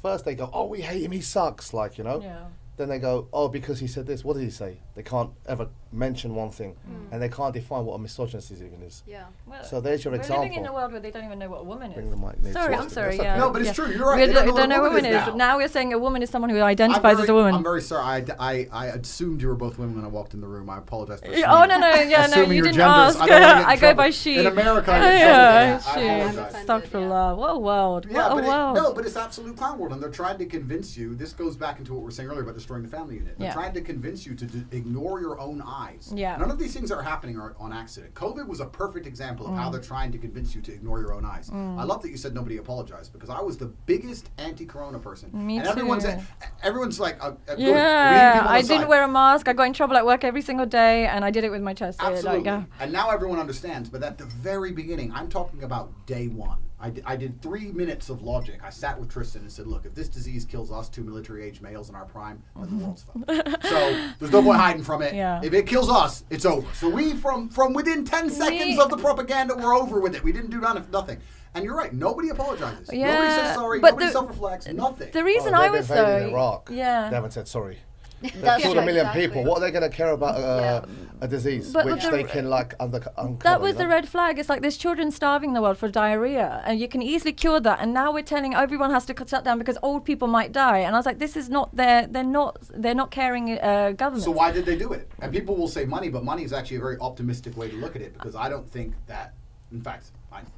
First they go, oh, we hate him, he sucks, like, you know? Yeah. Then they go, oh, because he said this. What did he say? They can't ever mention one thing. And they can't define what a misogynist even is. Yeah. Well, So there's your we're example. living in a world where they don't even know what a woman Bring is. the mic next Sorry, to I'm us. sorry. That's Yeah. okay. No, but it's yeah. true. You're right. We They don't know what a woman is. now. Now we're saying a woman is someone who identifies as a woman. I'm very sorry. I assumed you were both women when I walked in the room. I apologize for Oh no, no, yeah, no, assuming you your didn't genders. ask. I don't wanna get in I go trouble. by she. In America, I Oh, get yeah, trouble for that. I she. apologize. Astaghfirullah. What a world. Yeah, What a world. no, but it's absolute clown world, and they're trying to convince you. This goes back into what we were saying earlier about destroying the family unit. They're Yeah. trying to convince you to ignore your own eyes. Yeah. None of these things that are happening are on accident. COVID was a perfect example of how they're trying to convince you to ignore your own eyes. I love that you said nobody apologized because I was the biggest anti-corona person. Me and everyone's too. everyone's like, good. We need Yeah, people on I the didn't side. wear a mask. I got in trouble at work every single day, and I did it with my chest. Absolutely. Like, And now everyone understands, but at the very beginning, I'm talking about day one. I did 3 minutes of logic. I sat with Tristan and said, look, if this disease kills us, 2 military-age males in our prime, then the world's fucked. So there's no point hiding from it. Yeah. If it kills us, it's over. So we, from within 10 seconds of the propaganda, we're over with it. We didn't do nothing. And you're right. Nobody apologizes. Nobody Yeah, says sorry. but Nobody the- self-reflects. Nothing. the reason Oh, I they've was invaded so Iraq. yeah. They haven't said sorry. They've That's killed a right, million exactly. people. What are they going to care about a disease But which the- they can like uncover? That was you the know? red flag. It's like there's children starving in the world for diarrhea, and you can easily cure that. And now we're telling everyone has to shut down because old people might die. And I was like, this is not their. They're not caring government. So why did they do it? And people will say money, but money is actually a very optimistic way to look at it because I don't think that, in fact,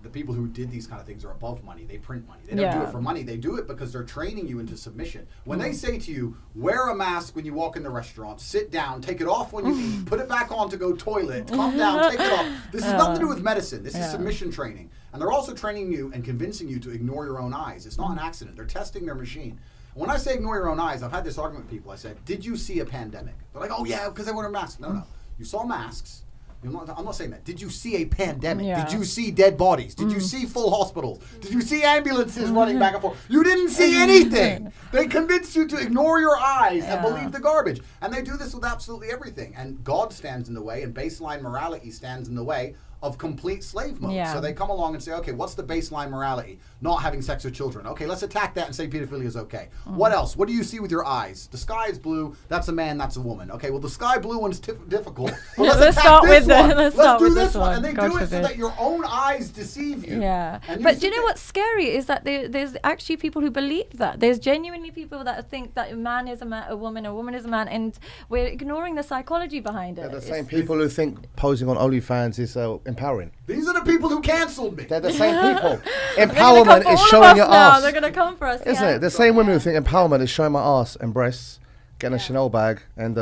the people who did these kind of things are above money. They print money. They don't do Yeah. it for money. They do it because they're training you into submission. When they say to you, wear a mask when you walk in the restaurant, sit down, take it off when you eat, put it back on to go toilet, calm down, take it off. This has nothing to do with medicine. This is submission training. And they're also training you and convincing you to ignore your own eyes. It's not an accident. They're testing their machine. When I say ignore your own eyes, I've had this argument with people. I said, did you see a pandemic? They're like, oh yeah, because I wear a mask. No. You saw masks. I'm not saying that. Did you see a pandemic? Yeah. Did you see dead bodies? Did you see full hospitals? Did you see ambulances running back and forth? You didn't see anything. They convinced you to ignore your eyes and believe the garbage. And they do this with absolutely everything. And God stands in the way, and baseline morality stands in the way of complete slave mode. Yeah. So they come along and say, okay, what's the baseline morality? Not having sex with children. Okay, let's attack that and say pedophilia is okay. What else? What do you see with your eyes? The sky is blue. That's a man. That's a woman. Okay, well, the sky blue one's difficult. Well, Let's attack start this with one. let's Let's start do with this this one. one. And they God do it so forbid. that your own eyes deceive you. Yeah, And but do you sit know there- what's scary is that there's actually people who believe that. There's genuinely people that think that a man is a woman is a man, and we're ignoring the psychology behind it. They're the same It's- people who think posing on OnlyFans is empowering. These are the people who canceled me. They're the same people. They're gonna come Empowerment for is all of showing us your now. ass. They're gonna come for us, Isn't yeah. it? The same women who think empowerment is showing my ass and breasts, getting a Chanel bag, and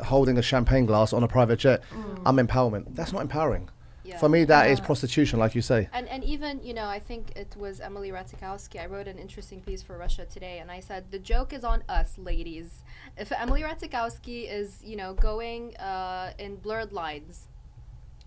holding a champagne glass on a private jet. I'm empowerment. That's not empowering. Yeah. For me, that is prostitution, like you say. And even, I think it was Emily Ratajkowski. I wrote an interesting piece for Russia Today, and I said, the joke is on us, ladies. If Emily Ratajkowski is, going in Blurred Lines.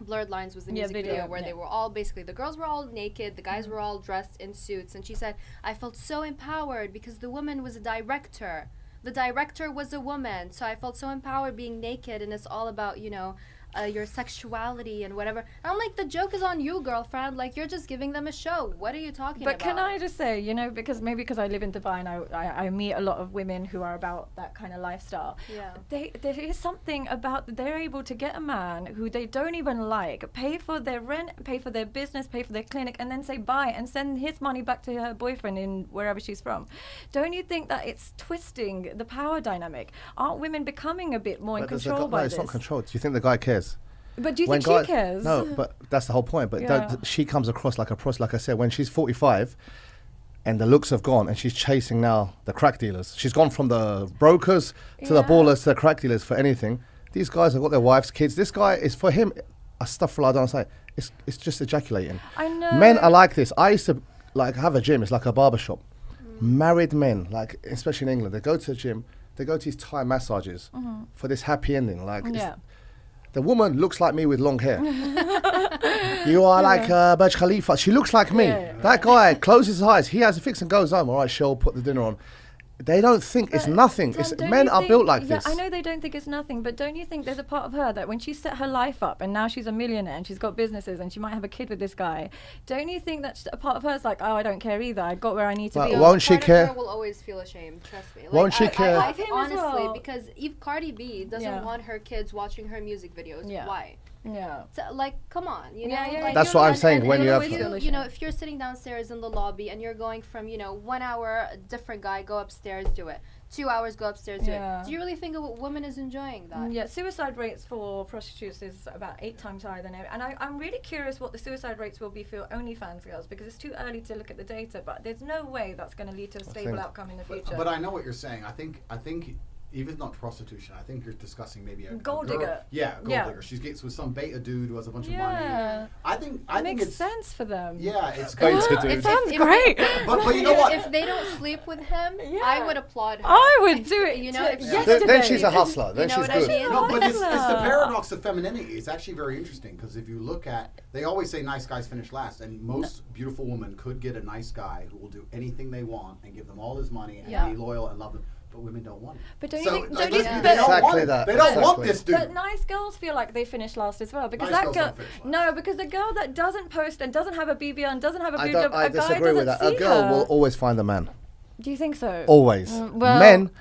Blurred Lines was the music video where they were all basically, the girls were all naked, the guys were all dressed in suits, and she said, I felt so empowered because the woman was a director. The director was a woman, so I felt so empowered being naked, and it's all about, your sexuality and whatever. And I'm like, the joke is on you, girlfriend. Like, you're just giving them a show. What are you talking about? But can I just say, because I live in Dubai and I meet a lot of women who are about that kind of lifestyle. Yeah. There is something about they're able to get a man who they don't even like, pay for their rent, pay for their business, pay for their clinic, and then say bye and send his money back to her boyfriend in wherever she's from. Don't you think that it's twisting the power dynamic? Aren't women becoming a bit more in control by it's this? not control. Do you think the guy cares? But do you When think she cares? No, but that's the whole point. But Yeah. she comes across like a prostitute. Like I said, when she's 45 and the looks have gone and she's chasing now the crack dealers. She's gone from the brokers to the ballers to the crack dealers for anything. These guys have got their wives, kids. This guy is, for him, astaghfirullah, I don't say, it's just ejaculating. I know. Men are like this. I used to have a gym. It's like a barber shop. Married men, especially in England, they go to the gym. They go to these Thai massages for this happy ending. The woman looks like me with long hair. You are like Burj Khalifa. She looks like me. Yeah. That guy closes his eyes. He has a fix and goes home. All right, she'll put the dinner on. They don't think it's nothing. Tom, don't Men you are think- built like yeah, this. I know they don't think it's nothing, but don't you think there's a part of her that when she set her life up and now she's a millionaire and she's got businesses and she might have a kid with this guy, don't you think that a part of her is like, oh, I don't care either. I got where I need to Well, be. won't she Part of care? her will always feel ashamed. Trust me. Won't she care? I Him as honestly, well. because if Cardi B doesn't Yeah. want her kids watching her music videos, Yeah. why? Yeah. So, come on, Yeah, know? yeah, Like, That's what I'm saying, when you have if to- if you're sitting downstairs in the lobby and you're going from 1 hour, a different guy, go upstairs, do it. 2 hours, go upstairs, do Yeah. it. Do you really think a woman is enjoying that? Yeah, suicide rates for prostitutes is about 8 times higher than ever. And I'm really curious what the suicide rates will be for OnlyFans girls, because it's too early to look at the data, but there's no way that's going to lead to a stable think- outcome in the future. But I know what you're saying. I think even not prostitution. I think you're discussing maybe a Gold girl- digger. Yeah, gold Yeah. digger. She gets with some beta dude who has a bunch of Yeah. money. I think it makes it's sense for them. Yeah, it's Beta good. dude. It sounds if- great. But you know what? If they don't sleep with him, Yeah. I would applaud her. I would do it. You know, if- yesterday. Then she's a hustler. Then know she's what I good. mean? No, but it's the Hustler. paradox of femininity. It's actually very interesting because if you look at, they always say nice guys finish last, and most beautiful women could get a nice guy who will do anything they want and give them all his money and Yeah. be loyal and love them. But women don't want it. But don't So, you think? like, Don't you, they but, don't want Exactly it. that. They don't want Exactly. this dude. but nice girls feel like they finish last as well, because Nice that girls girl. don't finish last. No, because the girl that doesn't post and doesn't have a BBL and doesn't have a I, blue don't, job, I a guy disagree with doesn't that. A see girl her. will always find a man. Do you think so? Always. well- Men,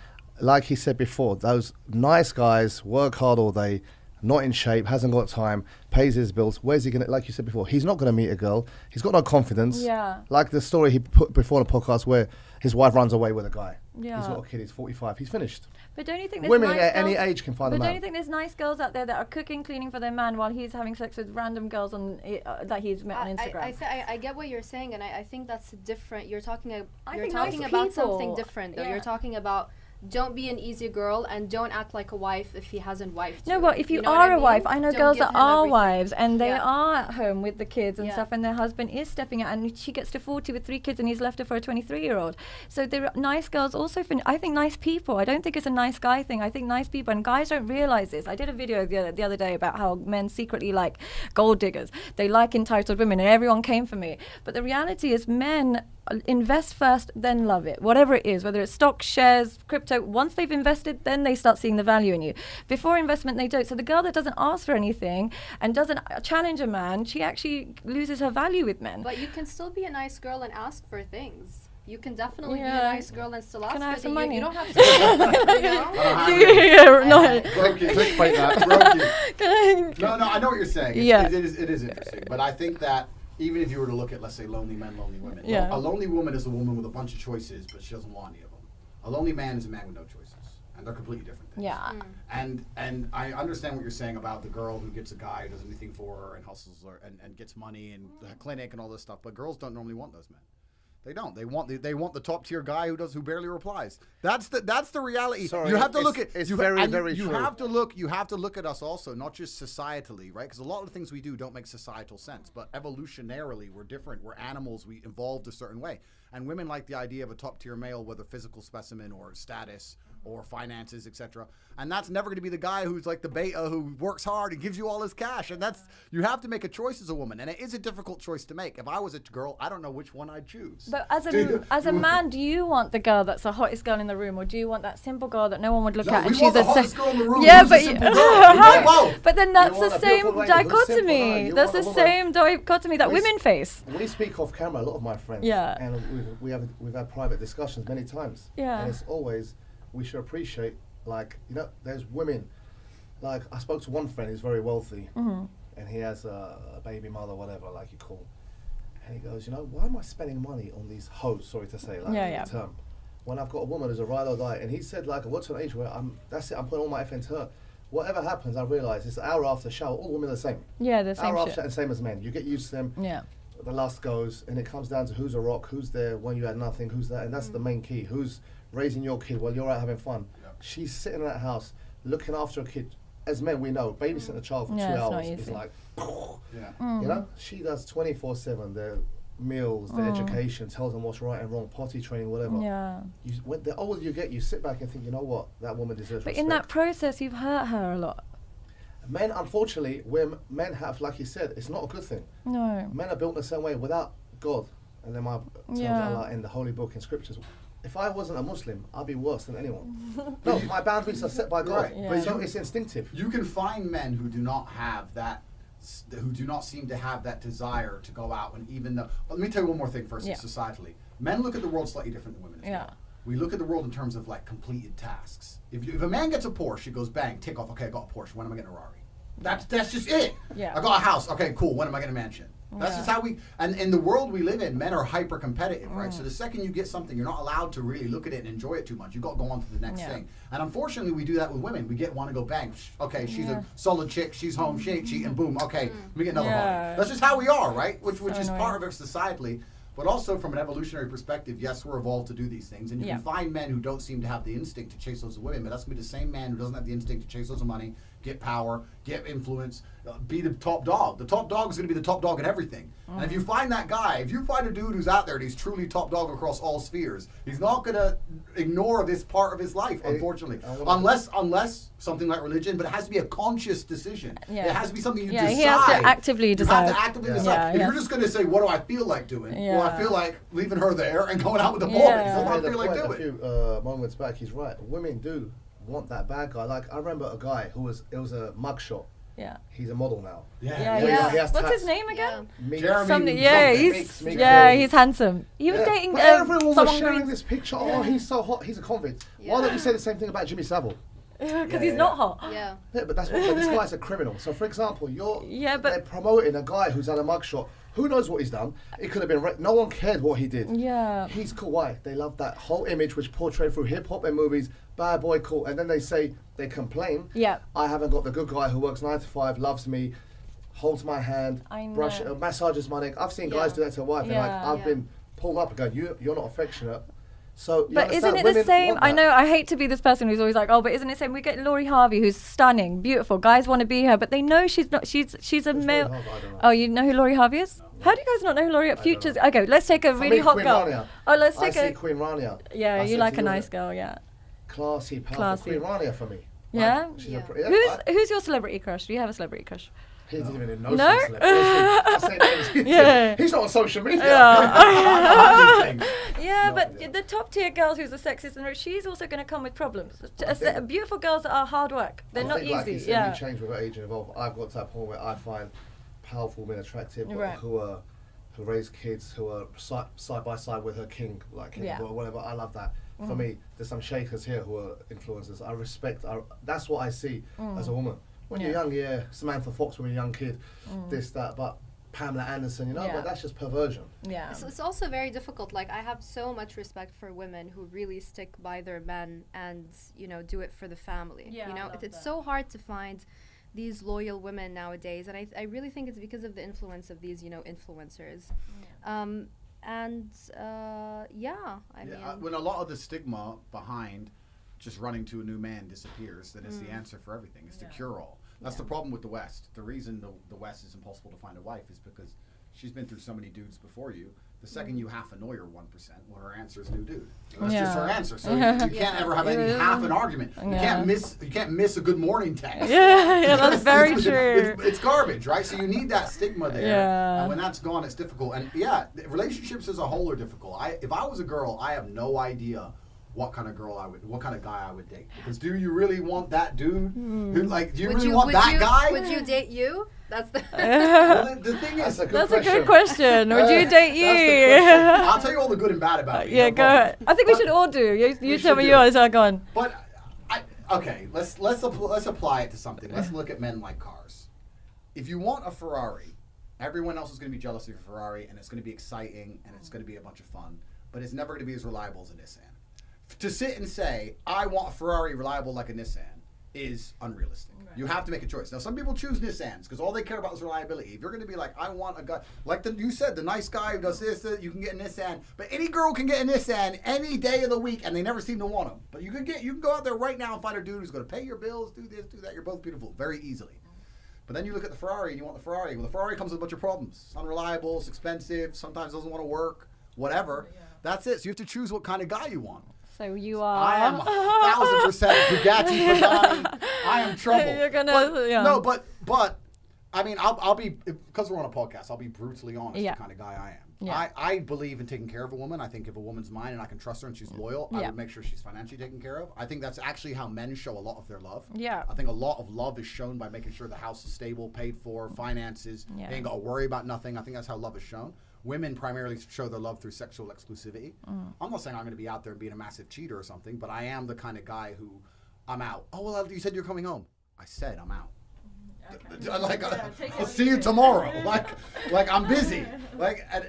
like he said before, those nice guys work hard all day, not in shape, hasn't got time, pays his bills. Where's he going to, like you said before, he's not going to meet a girl. He's got no confidence. Yeah. Like the story he put before the podcast where his wife runs away with a guy. Yeah. He's got a kid, he's 45, he's finished. But don't you think there's Women nice at any girls- age can find a But don't man. you think there's nice girls out there that are cooking, cleaning for their man while he's having sex with random girls on that he's met on Instagram? I get what you're saying, and I think that's different. You're talking I you're think talking nice about people. something different, though. Yeah. You're talking about don't be an easy girl and don't act like a wife if he hasn't wifed you. No, but if you, know what are I a wife, mean? I know Don't girls give that him are everything. wives and they Yeah. are at home with the kids and Yeah. stuff, and their husband is stepping out, and she gets to 40 with 3 kids, and he's left her for a 23-year-old. So there are nice girls also. I think nice people. I don't think it's a nice guy thing. I think nice people, and guys don't realize this. I did a video the other day about how men secretly like gold diggers. They like entitled women, and everyone came for me. But the reality is, men invest first, then love it. Whatever it is, whether it's stock, shares, crypto, once they've invested, then they start seeing the value in you. Before investment, they don't. So the girl that doesn't ask for anything and doesn't challenge a man, she actually loses her value with men. But you can still be a nice girl and ask for things. You can definitely be a Yeah. nice girl and still ask Can I for have some things. money? You don't have to. You know? Clickbait that. Broke you. No, I know what you're saying. It is interesting. But I think that even if you were to look at, let's say, lonely men, lonely women. Yeah. A lonely woman is a woman with a bunch of choices, but she doesn't want any of them. A lonely man is a man with no choices. And they're completely different things. Yeah. And I understand what you're saying about the girl who gets a guy who does anything for her and hustles her and gets money and the clinic and all this stuff. But girls don't normally want those men. They don't. They want the top tier guy who barely replies. That's the reality. Sorry, you have to look at it's you, very and very you true. have to look at us also, not just societally, right? Because a lot of the things we do don't make societal sense, but evolutionarily we're different. We're animals. We evolved a certain way, and women like the idea of a top tier male, whether physical specimen or status or finances, etc. And that's never going to be the guy who's like the beta who works hard and gives you all his cash. And that's you have to make a choice as a woman, and it is a difficult choice to make. If I was a girl, I don't know which one I'd choose. But as a man, do you want the girl that's the hottest girl in the room, or do you want that simple girl that no one would look at? We And she's want the a hottest girl in the room. Yeah, Who's but a simple girl? We want both. but then that's You want the a beautiful same lady who's simple, no, dichotomy. you That's want the a woman- same dichotomy that We women face. We speak off camera, a lot of my friends. Yeah. And we've had private discussions many times. Yeah. And it's always, we should appreciate, like, you know, there's women, like, I spoke to one friend who's very wealthy, and he has a baby mother, whatever, like you call. And he goes, you know, why am I spending money on these hoes, sorry to say, like, Yeah, the term, when I've got a woman who's a ride or die? And he said, like, I got to an age where I'm putting all my effort into her. Whatever happens, I realise it's an hour after shower, all women are the same. Yeah, the same Hour after shit. shower, and same as men. You get used to them. Yeah. The lust goes, and it comes down to who's a rock, who's there when you had nothing, who's that, and that's the main key. Who's raising your kid while you're out having fun? Yep. She's sitting in that house looking after a kid. As men, we know babysitting a child for Yeah, 2 it's not hours is easy. like, Yeah. you know, she does 24/7. Their meals, their education, tells them what's right and wrong, potty training, whatever. Yeah. When the older you get, you sit back and think, you know what, that woman deserves But respect. in that process, you've hurt her a lot. Men, unfortunately, where men have, like you said, it's not a good thing. No. Men are built in a certain way without God. And then my tells Yeah. Allah in the holy book in scriptures. If I wasn't a Muslim, I'd be worse than anyone. No, my boundaries are set by God. Right. Yeah. So it's instinctive. You can find men who do not have that, who do not seem to have that desire to go out and even though. Well, let me tell you one more thing first. Yeah. Societally, men look at the world slightly different than women. As Yeah. well. We look at the world in terms of like completed tasks. If a man gets a Porsche, it goes bang, tick off. Okay, I got a Porsche. When am I getting a Rari? That's just it. Yeah. I got a house. Okay, cool. When am I getting a mansion? That's Yeah. just how we. And in the world we live in, men are hyper competitive, right? So the second you get something, you're not allowed to really look at it and enjoy it too much. You got to go on to the next Yeah. thing. And unfortunately, we do that with women. We want to go bang. Okay, she's Yeah. a solid chick. She's home. She ain't cheating. Boom. Okay, let me get another Yeah. hobby. That's just how we are, right? Which So is annoying. part of it societally. But also from an evolutionary perspective, yes, we're evolved to do these things. And you Yeah. can find men who don't seem to have the instinct to chase those women, but that's going to be the same man who doesn't have the instinct to chase those money, get power, get influence, be the top dog. The top dog is going to be the top dog in everything. And if you find that guy, if you find a dude who's out there and he's truly top dog across all spheres, he's not going to ignore this part of his life, unfortunately. Unless something like religion, but it has to be a conscious decision. Yeah. It has to be something you Yeah, decide. he has to actively You decide. have to actively Yeah. decide. Yeah, If yeah. you're just going to say, what do I feel like doing? Well, I Yeah. feel like leaving her there and going out with the boys. Yeah. That's what I Made a feel like point doing. a few moments back, he's right. Women do want that bad guy. Like, I remember a guy who was a mugshot. Yeah. He's a model now. Yeah, Yeah, yeah. he has What's his tats. name again? Meek- Jeremy Something. Yeah, something. he's Meek yeah, Mill. he's handsome. He was Yeah. dating But everyone was someone sharing green this picture. Oh, he's so hot. He's a convict. Why don't you say the same thing about Jimmy Savile? because he's not hot. Yeah. Yeah, but that's what this guy's a criminal. So, for example, Yeah, but- they're promoting a guy who's had a mugshot. Who knows what he's done? It could have been. No one cared what he did. Yeah. He's cool. Why? They love that whole image which portrayed through hip hop and movies. Bad boy, cool. And then they complain. Yeah. I haven't got the good guy who works 9 to 5, loves me, holds my hand, I brush, know. massages my neck. I've seen guys Yeah. do that to a wife, and like Yeah. I've been pulled up and going, you're not affectionate. So, you But isn't understand? it the Women same? want I that. know. I hate to be this person who's always like, oh, but isn't it the same? We get Laurie Harvey, who's stunning, beautiful. Guys want to be her, but they know she's not. She's a Who's Laurie male. Harvey? I don't know. Oh, you know who Laurie Harvey is? How do you guys not know who Laurie? Futures. know. Okay, let's take a For really me, hot Queen girl. Rania. Oh, let's I take see a. Queen Rania. Yeah, I you said like to a you, nice girl. Yeah. Classy, powerful. Classy. Queen Rania for me. Yeah? She's Yeah. a Who's your celebrity crush? Do you have a celebrity crush? He didn't even know No? some celebrities. I say names. Yeah. He's not on social media. Yeah, No but idea. the top tier girls who's a sexist, and she's also going to come with problems. Beautiful girls are hard work. They're not Like you easy. said, Yeah. we change with age and evolve. I've got to that point where I find powerful men attractive, but Right. who raise kids, who are side by side with her king, like him, Yeah. or whatever. I love that. For me, there's some shakers here who are influencers. I respect. That's what I see as a woman. When you're young, yeah, Samantha Fox when you're a young kid, this, that, but Pamela Anderson, Yeah. but that's just perversion. Yeah. It's also very difficult. Like, I have so much respect for women who really stick by their men and, do it for the family. Yeah, I love It's that. so hard to find these loyal women nowadays. And I really think it's because of the influence of these, influencers. I mean, When a lot of the stigma behind just running to a new man disappears, then it's the answer for everything. It's the cure-all. That's the problem with the West. The reason the West is impossible to find a wife is because she's been through so many dudes before you. The second you half annoy her 1%, well, her answer is new dude. That's just her answer. So you can't ever have any half an argument. You can't miss a good morning text. Yeah, that's very true. It's garbage, right? So you need that stigma there. Yeah. And when that's gone, it's difficult. And relationships as a whole are difficult. If I was a girl, I have no idea what kind of guy I would date. Because do you really want that dude? Do you really want that guy? Would you date you? That's the. Well, the thing is, That's a good question. Would you date you? I'll tell you all the good and bad about it. Yeah, no go problem. ahead. I think we But- should all do. You We tell should me do. yours. I'll go on. But let's apply it to something. Let's look at men like cars. If you want a Ferrari, everyone else is going to be jealous of your Ferrari, and it's going to be exciting, and it's going to be a bunch of fun, but it's never going to be as reliable as a Nissan. To sit and say, I want a Ferrari reliable like a Nissan is unrealistic. You have to make a choice. Now, some people choose Nissans because all they care about is reliability. If you're going to be like, I want a guy, like you said, the nice guy who does this, you can get a Nissan. But any girl can get a Nissan any day of the week, and they never seem to want them. But you can go out there right now and find a dude who's going to pay your bills, do this, do that. You're both beautiful very easily. But then you look at the Ferrari and you want the Ferrari. Well, the Ferrari comes with a bunch of problems. It's unreliable, it's expensive, sometimes doesn't want to work, whatever. That's it. So you have to choose what kind of guy you want. So you I are. am 1,000% Bugatti Pagani. I am trouble. You're gonna, No, but I mean, I'll be, because we're on a podcast, I'll be brutally honest. Yeah. The kind of guy I am. Yeah. I believe in taking care of a woman. I think if a woman's mine and I can trust her and she's loyal, I Yeah. would make sure she's financially taken care of. I think that's actually how men show a lot of their love. Yeah. I think a lot of love is shown by making sure the house is stable, paid for, finances. Yeah. They ain't got to worry about nothing. I think that's how love is shown. Women primarily show their love through sexual exclusivity. I'm not saying I'm going to be out there being a massive cheater or something, but I am the kind of guy who, I'm out. Oh, well, you said you're coming home. I said I'm out. I'll see you tomorrow. Like I'm busy.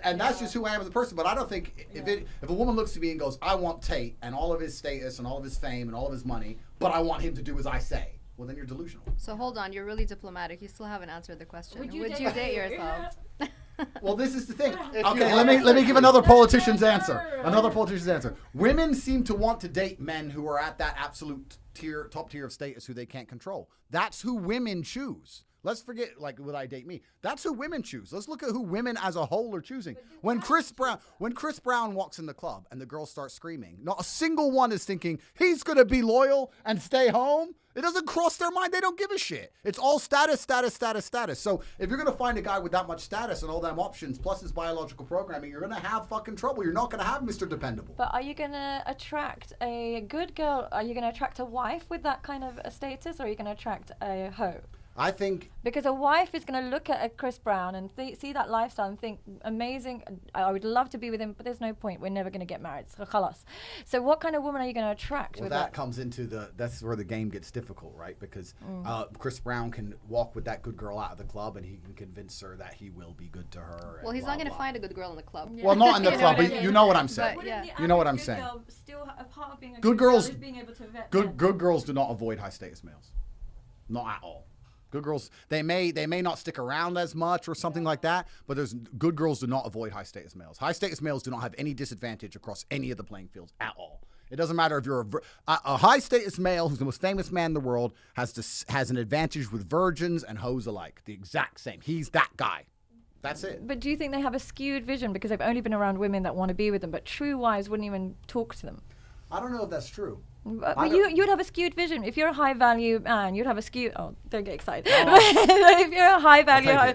And that's just who I am as a person. But I don't think if a woman looks at me and goes, I want Tate and all of his status and all of his fame and all of his money, but I want him to do as I say. Well, then you're delusional. So hold on, you're really diplomatic. You still haven't answered the question. Would Would you you date date yourself? Well, this is the thing. If Okay, you let me give another politician's answer. Another politician's answer. Women seem to want to date men who are at that absolute top tier of status who they can't control. That's who women choose. Let's forget, would I date me? That's who women choose. Let's look at who women as a whole are choosing. When Chris Brown walks in the club and the girls start screaming, not a single one is thinking, he's going to be loyal and stay home. It doesn't cross their mind. They don't give a shit. It's all status, status, status, status. So if you're going to find a guy with that much status and all them options, plus his biological programming, you're going to have fucking trouble. You're not going to have Mr. Dependable. But are you going to attract a good girl? Are you going to attract a wife with that kind of a status, or are you going to attract a hoe? I think Because a wife is going to look at a Chris Brown and see that lifestyle and think, amazing, I would love to be with him, but there's no point. We're never going to get married. So what kind of woman are you going to attract with that? comes into that's where the game gets difficult, right? Because Chris Brown can walk with that good girl out of the club and he can convince her that he will be good to her. Well, he's not going to find a good girl in the club. Well, not in the You know club, what I but mean? you know what I'm saying. But, yeah. You know what I'm saying. Still a part of being a Good girls- girl is being able to vet Good girls do not avoid high status males. Not at all. Good girls, they may not stick around as much or something like that, but good girls do not avoid high status males. High status males do not have any disadvantage across any of the playing fields at all. It doesn't matter if you're a high status male who's the most famous man in the world has an advantage with virgins and hoes alike. The exact same. He's that guy. That's it. But do you think they have a skewed vision because they've only been around women that want to be with them, but true wives wouldn't even talk to them? I don't know if that's true. But you'd have a skewed vision. If you're a high value man, you'd have a skewed. Oh, don't get excited. If you're a high value,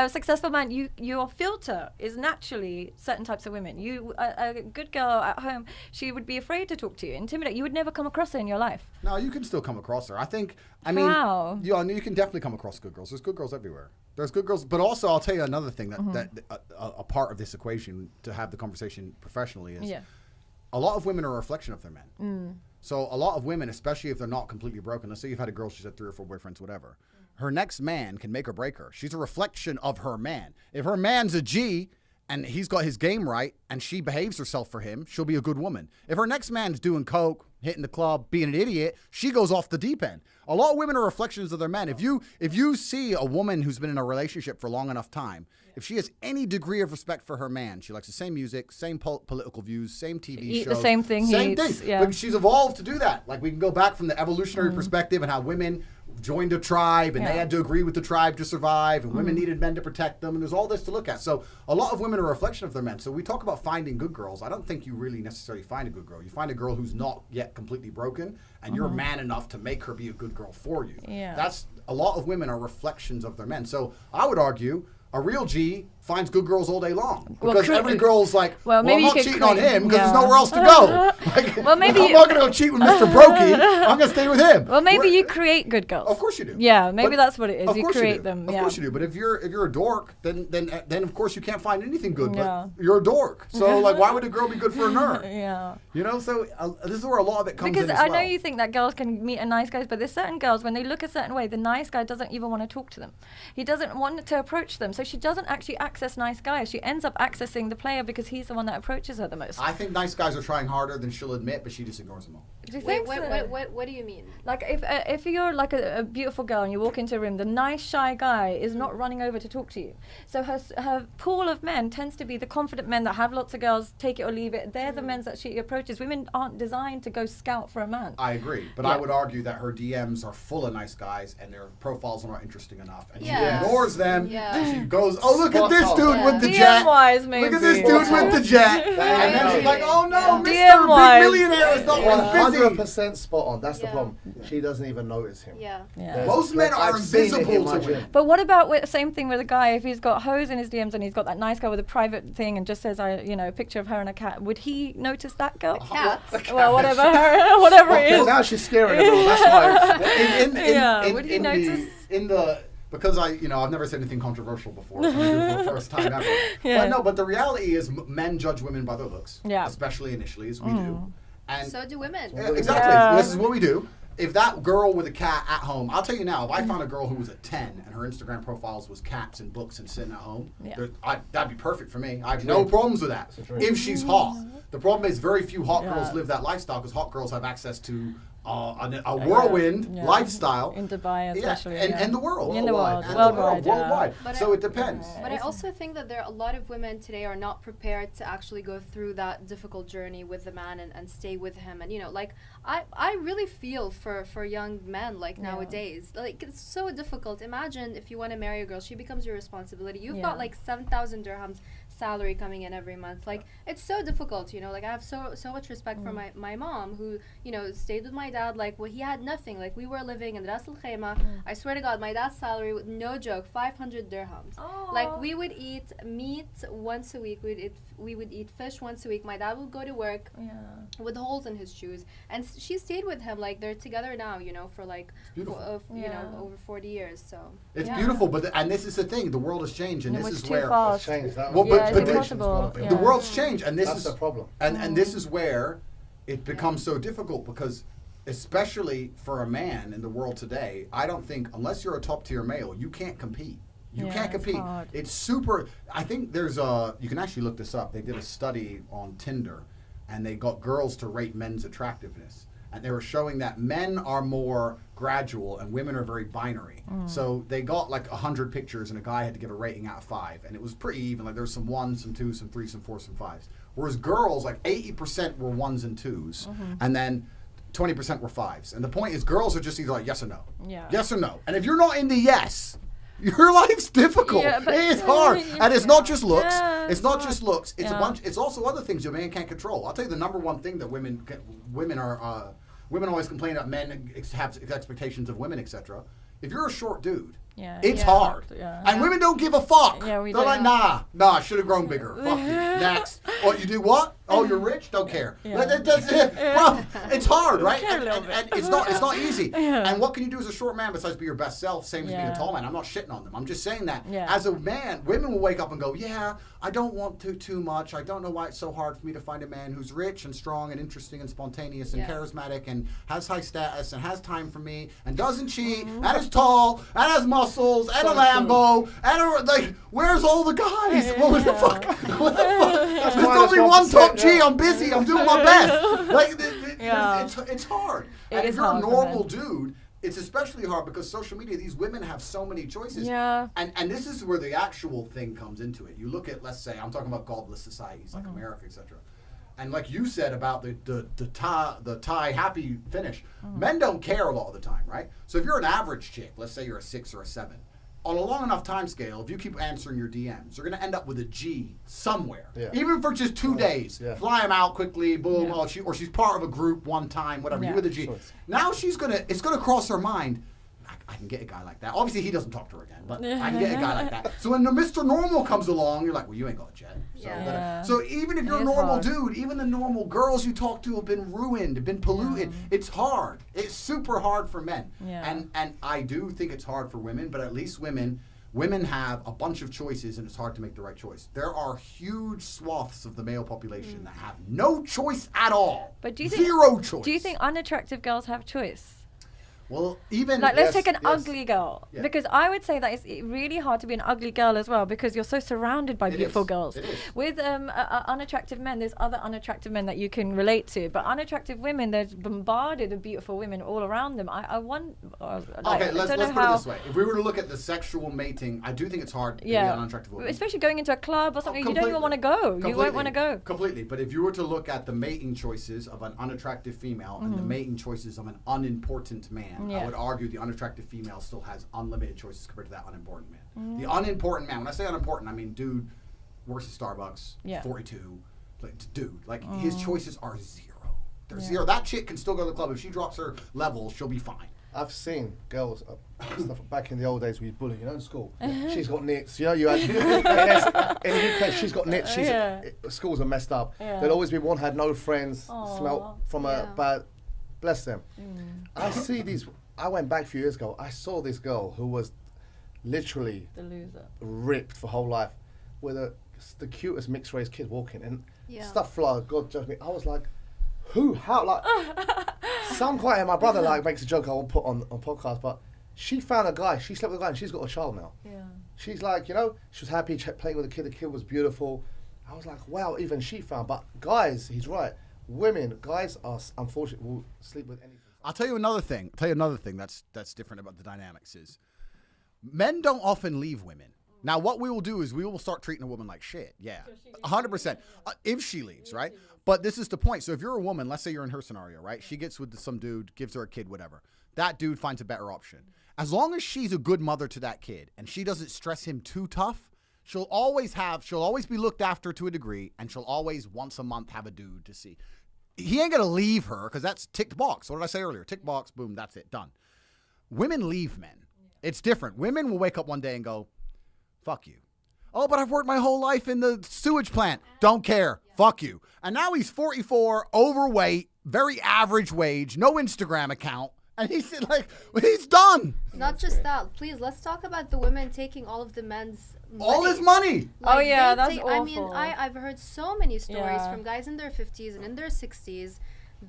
successful man, your filter is naturally certain types of women. A good girl at home, she would be afraid to talk to you, intimidate. You would never come across her in your life. No, you can still come across her. How? You can definitely come across good girls. There's good girls everywhere. There's good girls, but also I'll tell you another thing that a part of this equation to have the conversation professionally is a lot of women are a reflection of their men. So a lot of women, especially if they're not completely broken, let's say you've had a girl, she's had 3 or 4 boyfriends, whatever. Her next man can make or break her. She's a reflection of her man. If her man's a G and he's got his game right and she behaves herself for him, she'll be a good woman. If her next man's doing coke, hitting the club, being an idiot, she goes off the deep end. A lot of women are reflections of their men. If you see a woman who's been in a relationship for a long enough time, if she has any degree of respect for her man, she likes the same music, same political views, same TV shows. The same thing Same he thing. eats, yeah. But she's evolved to do that. Like we can go back from the evolutionary perspective and how women joined a tribe and they had to agree with the tribe to survive and women needed men to protect them and there's all this to look at. So a lot of women are a reflection of their men. So we talk about finding good girls. I don't think you really necessarily find a good girl. You find a girl who's not yet completely broken and you're man enough to make her be a good girl for you. Yeah. That's a lot of women are reflections of their men. So I would argue a real G finds good girls all day long because every girl's like, well maybe I'm not cheating on him because there's nowhere else to go. Like, well, maybe I'm not going to go cheat with Mr. Brokey. I'm going to stay with him. Well, maybe you create good girls. Of course you do. Yeah, maybe that's what it is. Of You course create them. Of course you do. But if you're a dork, then of course you can't find anything good. Yeah. But you're a dork. So like, why would a girl be good for a nerd? Yeah. You know. So this is where a lot of it comes Because in as I know well. you think that girls can meet a nice guy, but there's certain girls when they look a certain way, the nice guy doesn't even want to talk to them. He doesn't want to approach them, so she doesn't actually access nice guys. She ends up accessing the player because he's the one that approaches her the most. I think nice guys are trying harder than she'll admit, but she just ignores them all. Do you Wait, think so? what do you mean? Like if you're like a beautiful girl and you walk into a room, the nice shy guy is not running over to talk to you. So her pool of men tends to be the confident men that have lots of girls, take it or leave it. They're the men that she approaches. Women aren't designed to go scout for a man. I agree, but I would argue that her DMs are full of nice guys and their profiles are not interesting enough, and she ignores them. Yeah. And she goes, "Oh, look at this Spot dude on. with the DM jet. wise, maybe. Look at this dude with the jet." And then she's like, "Oh no, Mr. DM wise. Big Millionaire is not busy." 100% spot on. That's the Yeah. problem. She doesn't even notice him. Yeah. There's- Most men are I've seen it in invisible my to gym. women. But what about same thing with a guy? If he's got hoes in his DMs and he's got that nice guy with a private thing and just says, a picture of her and a cat, would he notice that girl? Cat. Well, whatever it Okay, is. now she's scaring everyone. That's why. Would he notice? Because I've never said anything controversial before, so I'm doing it for the first time ever. Yeah. But the reality is men judge women by their looks, especially initially, as we do. And So do women. exactly, Yeah. this is what we do. If that girl with a cat at home, I'll tell you now, if I found a girl who was a 10 and her Instagram profiles was cats and books and sitting at home, that'd be perfect for me. I have no problems with that. If she's hot. The problem is very few hot girls live that lifestyle because hot girls have access to a whirlwind lifestyle. In Dubai especially. And the world. In the world. And Worldwide. the world, worldwide. But So it depends. But I also think that there are a lot of women today are not prepared to actually go through that difficult journey with the man and stay with him. And I really feel for young men nowadays. Like it's so difficult. Imagine if you want to marry a girl, she becomes your responsibility. You've got like 7,000 dirhams salary coming in every month. Like it's so difficult, I have so much respect for my mom who, stayed with my dad. Like he had nothing. Like we were living in Ras Al Khaimah. I swear to God, my dad's salary, no joke, 500 dirhams. Like we would eat meat once a week. We would eat fish once a week. My dad would go to work with holes in his shoes, and she stayed with him. Like they're together now, for like over 40 years. So it's beautiful, and this is the thing. The world has changed, and this is where It's changed. That Well, was- but it's the- impossible. the world's changed, and this That's is the problem. And this is where it becomes so difficult because, especially for a man in the world today, I don't think unless you're a top tier male, you can't compete. You can't it's compete. hard. It's super. I think there's you can actually look this up. They did a study on Tinder, and they got girls to rate men's attractiveness. And they were showing that men are more gradual and women are very binary. So they got like 100 pictures and a guy had to give a rating out of 5. And it was pretty even. Like there's some 1s, some 2s, some 3s, some 4s, some 5s. Whereas girls, like 80% were 1s and 2s. And then 20% were 5s. And the point is girls are just either like yes or no. Yeah. Yes or no. And if you're not in the yes, your life's difficult. Yeah, but- it is hard. And it's not just looks. Yeah, it's not just looks. It's a Yeah. bunch. It's also other things your man can't control. I'll tell you the number one thing that women are women always complain that men have expectations of women, etc. If you're a short dude, Yeah. it's Yeah. hard. Yeah. And women don't give a fuck. Yeah, we They're don't. like, nah, I should have grown bigger. Fuck you. Next. Oh, you do what? Oh, you're rich? Don't care. Yeah. That's it. Bro, it's hard, right? care a little And bit. it's not easy. Yeah. And what can you do as a short man besides be your best self, same as being Yeah. a tall man? I'm not shitting on them. I'm just saying that Yeah. as a man, women will wake up and go, yeah, I don't want to too much. I don't know why it's so hard for me to find a man who's rich and strong and interesting and spontaneous and Yeah. charismatic and has high status and has time for me and doesn't cheat and is tall and has muscles and a Lambo and where's all the guys? What the fuck? What the fuck? There's only one top G. I'm busy. I'm doing my best. Like Yeah. it's hard. It And is if you're a hard for normal men. dude, it's especially hard because social media, these women have so many choices. Yeah. And this is where the actual thing comes into it. You look at, let's say, I'm talking about godless societies like America, etc. And like you said about the Thai happy finish, men don't care a lot of the time, right? So if you're an average chick, let's say you're a 6 or a 7, on a long enough time scale, if you keep answering your DMs, you're going to end up with a G somewhere. Yeah. Even for just 2 days. Yeah. Fly them out quickly, boom, Yeah. or she's part of a group one time, whatever, Yeah. you with a G. Sure. Now it's going to cross her mind, I can get a guy like that. Obviously, he doesn't talk to her again, but I can get a guy like that. So when the Mr. Normal comes along, you're like, well, you ain't got a jet. So, Yeah. so even if you're a It is normal hard. dude, even the normal girls you talk to have been ruined, have been polluted. It's hard. It's super hard for men. Yeah. And I do think it's hard for women, but at least women have a bunch of choices and it's hard to make the right choice. There are huge swaths of the male population that have no choice at all. But do you think Zero choice. Do you think unattractive girls have choice? Well, even Like, let's yes, take an yes. ugly girl. Yeah. Because I would say that it's really hard to be an ugly girl as well because you're so surrounded by It beautiful is. girls. It is. With unattractive men, there's other unattractive men that you can relate to. But unattractive women, there's bombarded of beautiful women all around them. I want. Okay, let's put it this way. If we were to look at the sexual mating, I do think it's hard to be an unattractive woman. Especially going into a club or something, you don't even want to go. You won't want to go. Completely. But if you were to look at the mating choices of an unattractive female and the mating choices of an unimportant man, I would argue the unattractive female still has unlimited choices compared to that unimportant man. The unimportant man, when I say unimportant, I mean dude works at Starbucks, 42, like dude, like his choices are zero. They're zero. That chick can still go to the club. If she drops her level, she'll be fine. I've seen girls stuff back in the old days we bully, in school. She's got nits. You had in the UK. She's got nits. Schools are messed up. Yeah. There'd always be one had no friends, Aw. smelt from a bad. Bless them. I see these. I went back a few years ago. I saw this girl who was literally The loser. ripped for whole life, with the cutest mixed race kid walking and Yeah. stuff fly. God judge me. I was like, who? How? Like, some guy. My brother makes a joke I won't put on podcast, but she found a guy. She slept with a guy and she's got a child now. Yeah. She's like, she was happy playing with the kid. The kid was beautiful. I was like, wow, even she found. But guys, he's right. Guys are unfortunately will sleep with anything. I'll tell you another thing. That's different about the dynamics is men don't often leave women. Now, what we will do is we will start treating a woman like shit. Yeah, 100%. If she leaves, right? But this is the point. So if you're a woman, let's say you're in her scenario, right? She gets with some dude, gives her a kid, whatever. That dude finds a better option. As long as she's a good mother to that kid and she doesn't stress him too tough, she'll always be looked after to a degree, and she'll always once a month have a dude to see. He ain't gonna leave her because that's ticked box. What did I say earlier? Tick box, boom, that's it, done. Women leave men. It's different. Women will wake up one day and go, fuck you. Oh, but I've worked my whole life in the sewage plant. Don't care. Fuck you. And now he's 44, overweight, very average wage, no Instagram account. And he's like, he's done. Not just that. Please, let's talk about the women taking all of the men's money. All his money. Oh, yeah, they that's I mean, awful. I've heard so many stories Yeah. from guys in their 50s and in their 60s.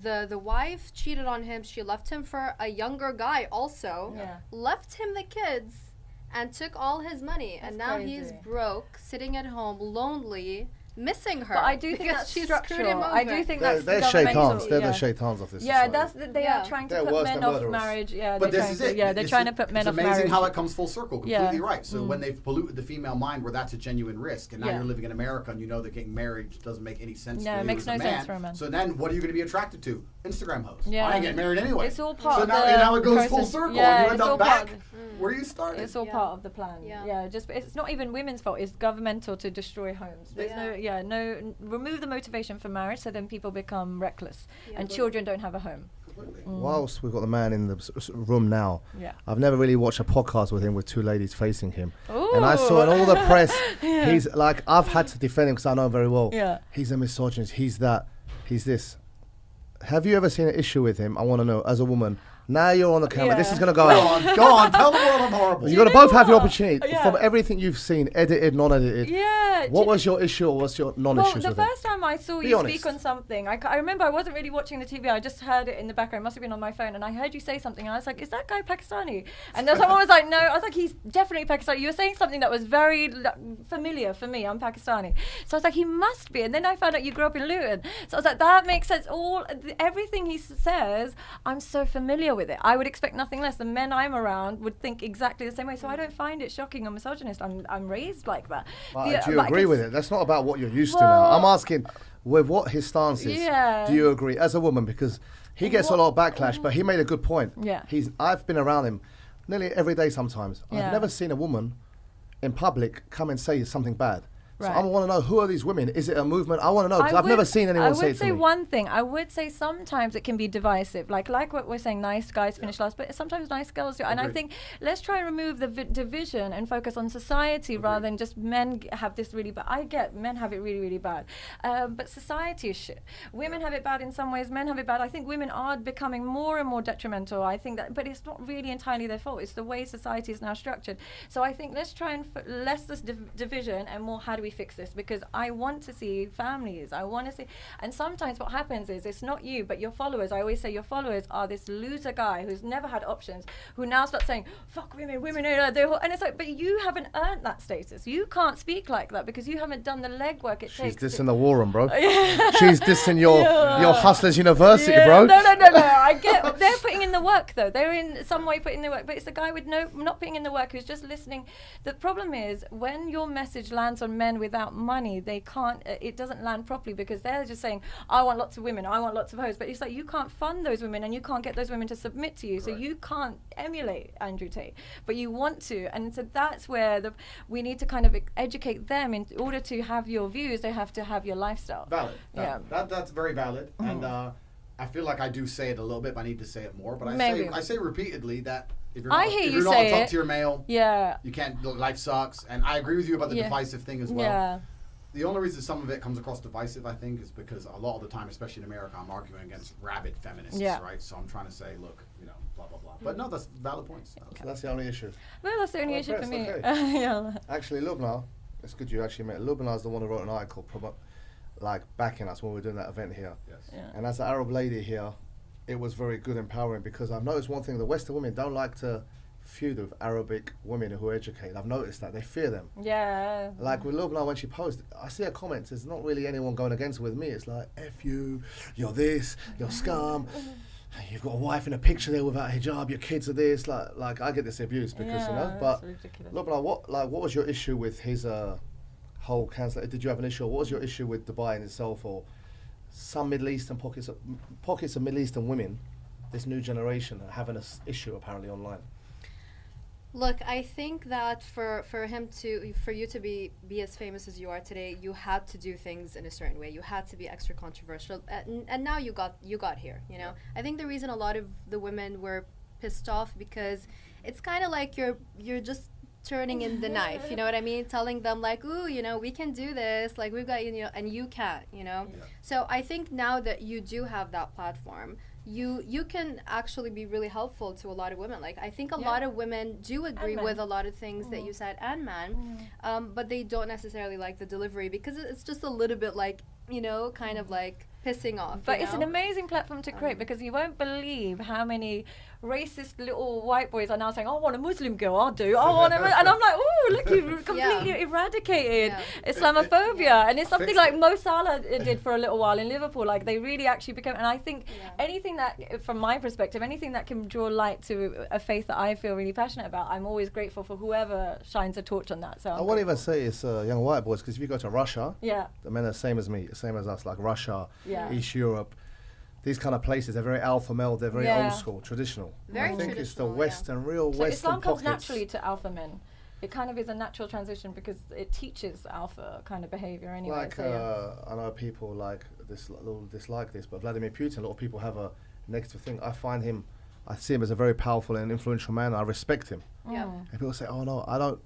The wife cheated on him. She left him for a younger guy also. Yeah. Left him the kids and took all his money. And now he's crazy. broke, sitting at home, lonely, missing her. But I do think because that's she screwed him structural. I do over. think They're that's shaitans. governmental, They're yeah. the shaitans of this. Yeah, society. they Yeah. are trying to They're put worse men than off murderers. marriage. Yeah, But they're this is trying it. to, yeah, they're It's- trying to put men off It's amazing marriage. how it comes full circle. Completely Yeah. right. So when they've polluted the female mind where that's a genuine risk, and now Yeah. you're living in America and you know that getting married doesn't make any sense No, for it you makes as a no man. sense for a man. So then what are you going to be attracted to? Instagram hosts. Yeah. I ain't getting married anyway. It's all part so of now, the and now it goes full process. circle Yeah, and you end it's all up part back of where you started. It's all Yeah. part of the plan. Yeah. Just it's not even women's fault. It's governmental to destroy homes. There's no remove the motivation for marriage, so then people become reckless Yeah. and children don't have a home. Completely. Whilst we've got the man in the room now, Yeah. I've never really watched a podcast with him with two ladies facing him. Ooh. And I saw in all the press, he's like, I've had to defend him because I know him very well. Yeah. He's a misogynist, he's that, he's this. Have you ever seen an issue with him? I want to know, as a woman. Now you're on the camera. This is going to go out. Go on, tell the world I'm horrible. You've got to both have your opportunity. Yeah. From everything you've seen, edited, non-edited. Yeah. What was your issue or what's your non-issues Well, the with him? first time I saw Be you honest. speak on something, I remember I wasn't really watching the TV. I just heard it in the background. It must have been on my phone. And I heard you say something. And I was like, is that guy Pakistani? And then someone was like, no. I was like, he's definitely Pakistani. You were saying something that was very familiar for me. I'm Pakistani. So I was like, he must be. And then I found out you grew up in Luton. So I was like, that makes sense. Everything he says, I'm so familiar with it. I would expect nothing less. The men I'm around would think exactly the same way. So I don't find it shocking or misogynist. I'm raised like that. Do you agree with it? That's not about what you're used to now. I'm asking, with what his stance is, do you agree as a woman? Because he gets a lot of backlash, but he made a good point. Yeah. I've been around him nearly every day sometimes. Yeah. I've never seen a woman in public come and say something bad. Right. So I want to know, who are these women? Is it a movement? I want to know, because I've never seen anyone say it to me. I would say one thing. I would say sometimes it can be divisive. Like what we're saying, nice guys finish last, but sometimes nice girls do. And I think let's try and remove the division and focus on society rather than just men have this really bad. I get men have it really, really bad. But society is shit. Women have it bad in some ways, men have it bad. I think women are becoming more and more detrimental. I think that, but it's not really entirely their fault. It's the way society is now structured. So I think let's try and less this division and more how do we fix this, because I want to see families. I want to see, and sometimes what happens is it's not you, but your followers. I always say your followers are this loser guy who's never had options, who now starts saying, fuck women, and it's like, but you haven't earned that status. You can't speak like that because you haven't done the legwork it takes. She's dissing the war room, bro. She's dissing your Hustlers University, bro. No. I get they're putting in the work though. They're in some way putting in the work, but it's the guy with not putting in the work who's just listening. The problem is when your message lands on men without money, they can't. It doesn't land properly because they're just saying, "I want lots of women. I want lots of hoes." But it's like you can't fund those women and you can't get those women to submit to you, so you can't emulate Andrew Tate. But you want to, and so that's where we need to kind of educate them. In order to have your views, they have to have your lifestyle. Valid. Yeah. That's very valid. And I feel like I do say it a little bit, but I need to say it more. But I say repeatedly that if you're not, if you're not a top tier male, you can't. Life sucks. And I agree with you about the divisive thing as well. Yeah. The only reason some of it comes across divisive, I think, is because a lot of the time, especially in America, I'm arguing against rabid feminists, right? So I'm trying to say, look, blah, blah, blah. But no, that's valid points. So that's the only issue. Well, that's the only issue for me. Okay. Actually, Lubna, it's good you actually met. Lubna's the one who wrote an article backing us when we were doing that event here. Yes. Yeah. And as an Arab lady here, it was very good, empowering, because I've noticed one thing: the Western women don't like to feud with Arabic women who are educated. I've noticed that they fear them. Yeah. Like with Lubna, when she posted, I see her comments. There's not really anyone going against her with me. It's like, F you, you're this, you're scum. You've got a wife in a picture there without a hijab. Your kids are this. Like I get this abuse because But Lubna, what was your issue with his whole cancel? Did you have an issue? Or what was your issue with Dubai in itself, or some Middle Eastern pockets of Middle Eastern women, this new generation, are having an issue apparently online? Look, I think that for you to be as famous as you are today, you had to do things in a certain way. You had to be extra controversial, and now you got here. I think the reason a lot of the women were pissed off because it's kind of like you're just turning in the knife. You know what I mean? Telling them like, ooh, we can do this. Like we've got and you can't. So I think now that you do have that platform, you can actually be really helpful to a lot of women. Like I think a lot of women do agree with a lot of things that you said, and men, but they don't necessarily like the delivery because it's just a little bit like kind of like pissing off. But it's an amazing platform to create because you won't believe how many racist little white boys are now saying, I want a Muslim girl, I'll do. I want and I'm like, oh, look, you've completely eradicated Islamophobia. And it's something like Mo Salah did for a little while in Liverpool. Like they really actually became, and I think anything that, from my perspective, anything that can draw light to a faith that I feel really passionate about, I'm always grateful for whoever shines a torch on that. So I won't even say it's young white boys, because if you go to Russia, the men are the same as me, same as us, like Russia, East Europe. These kind of places, they're very alpha male, they're very old school, traditional. Very I think it's the Western, so real Western Islam pockets. comes naturally to alpha men. It kind of is a natural transition because it teaches alpha kind of behavior anyway. Like, I know people like this, little dislike this, but Vladimir Putin, a lot of people have a negative thing. I see him as a very powerful and influential man. I respect him. Yeah. And people say, oh no, I don't.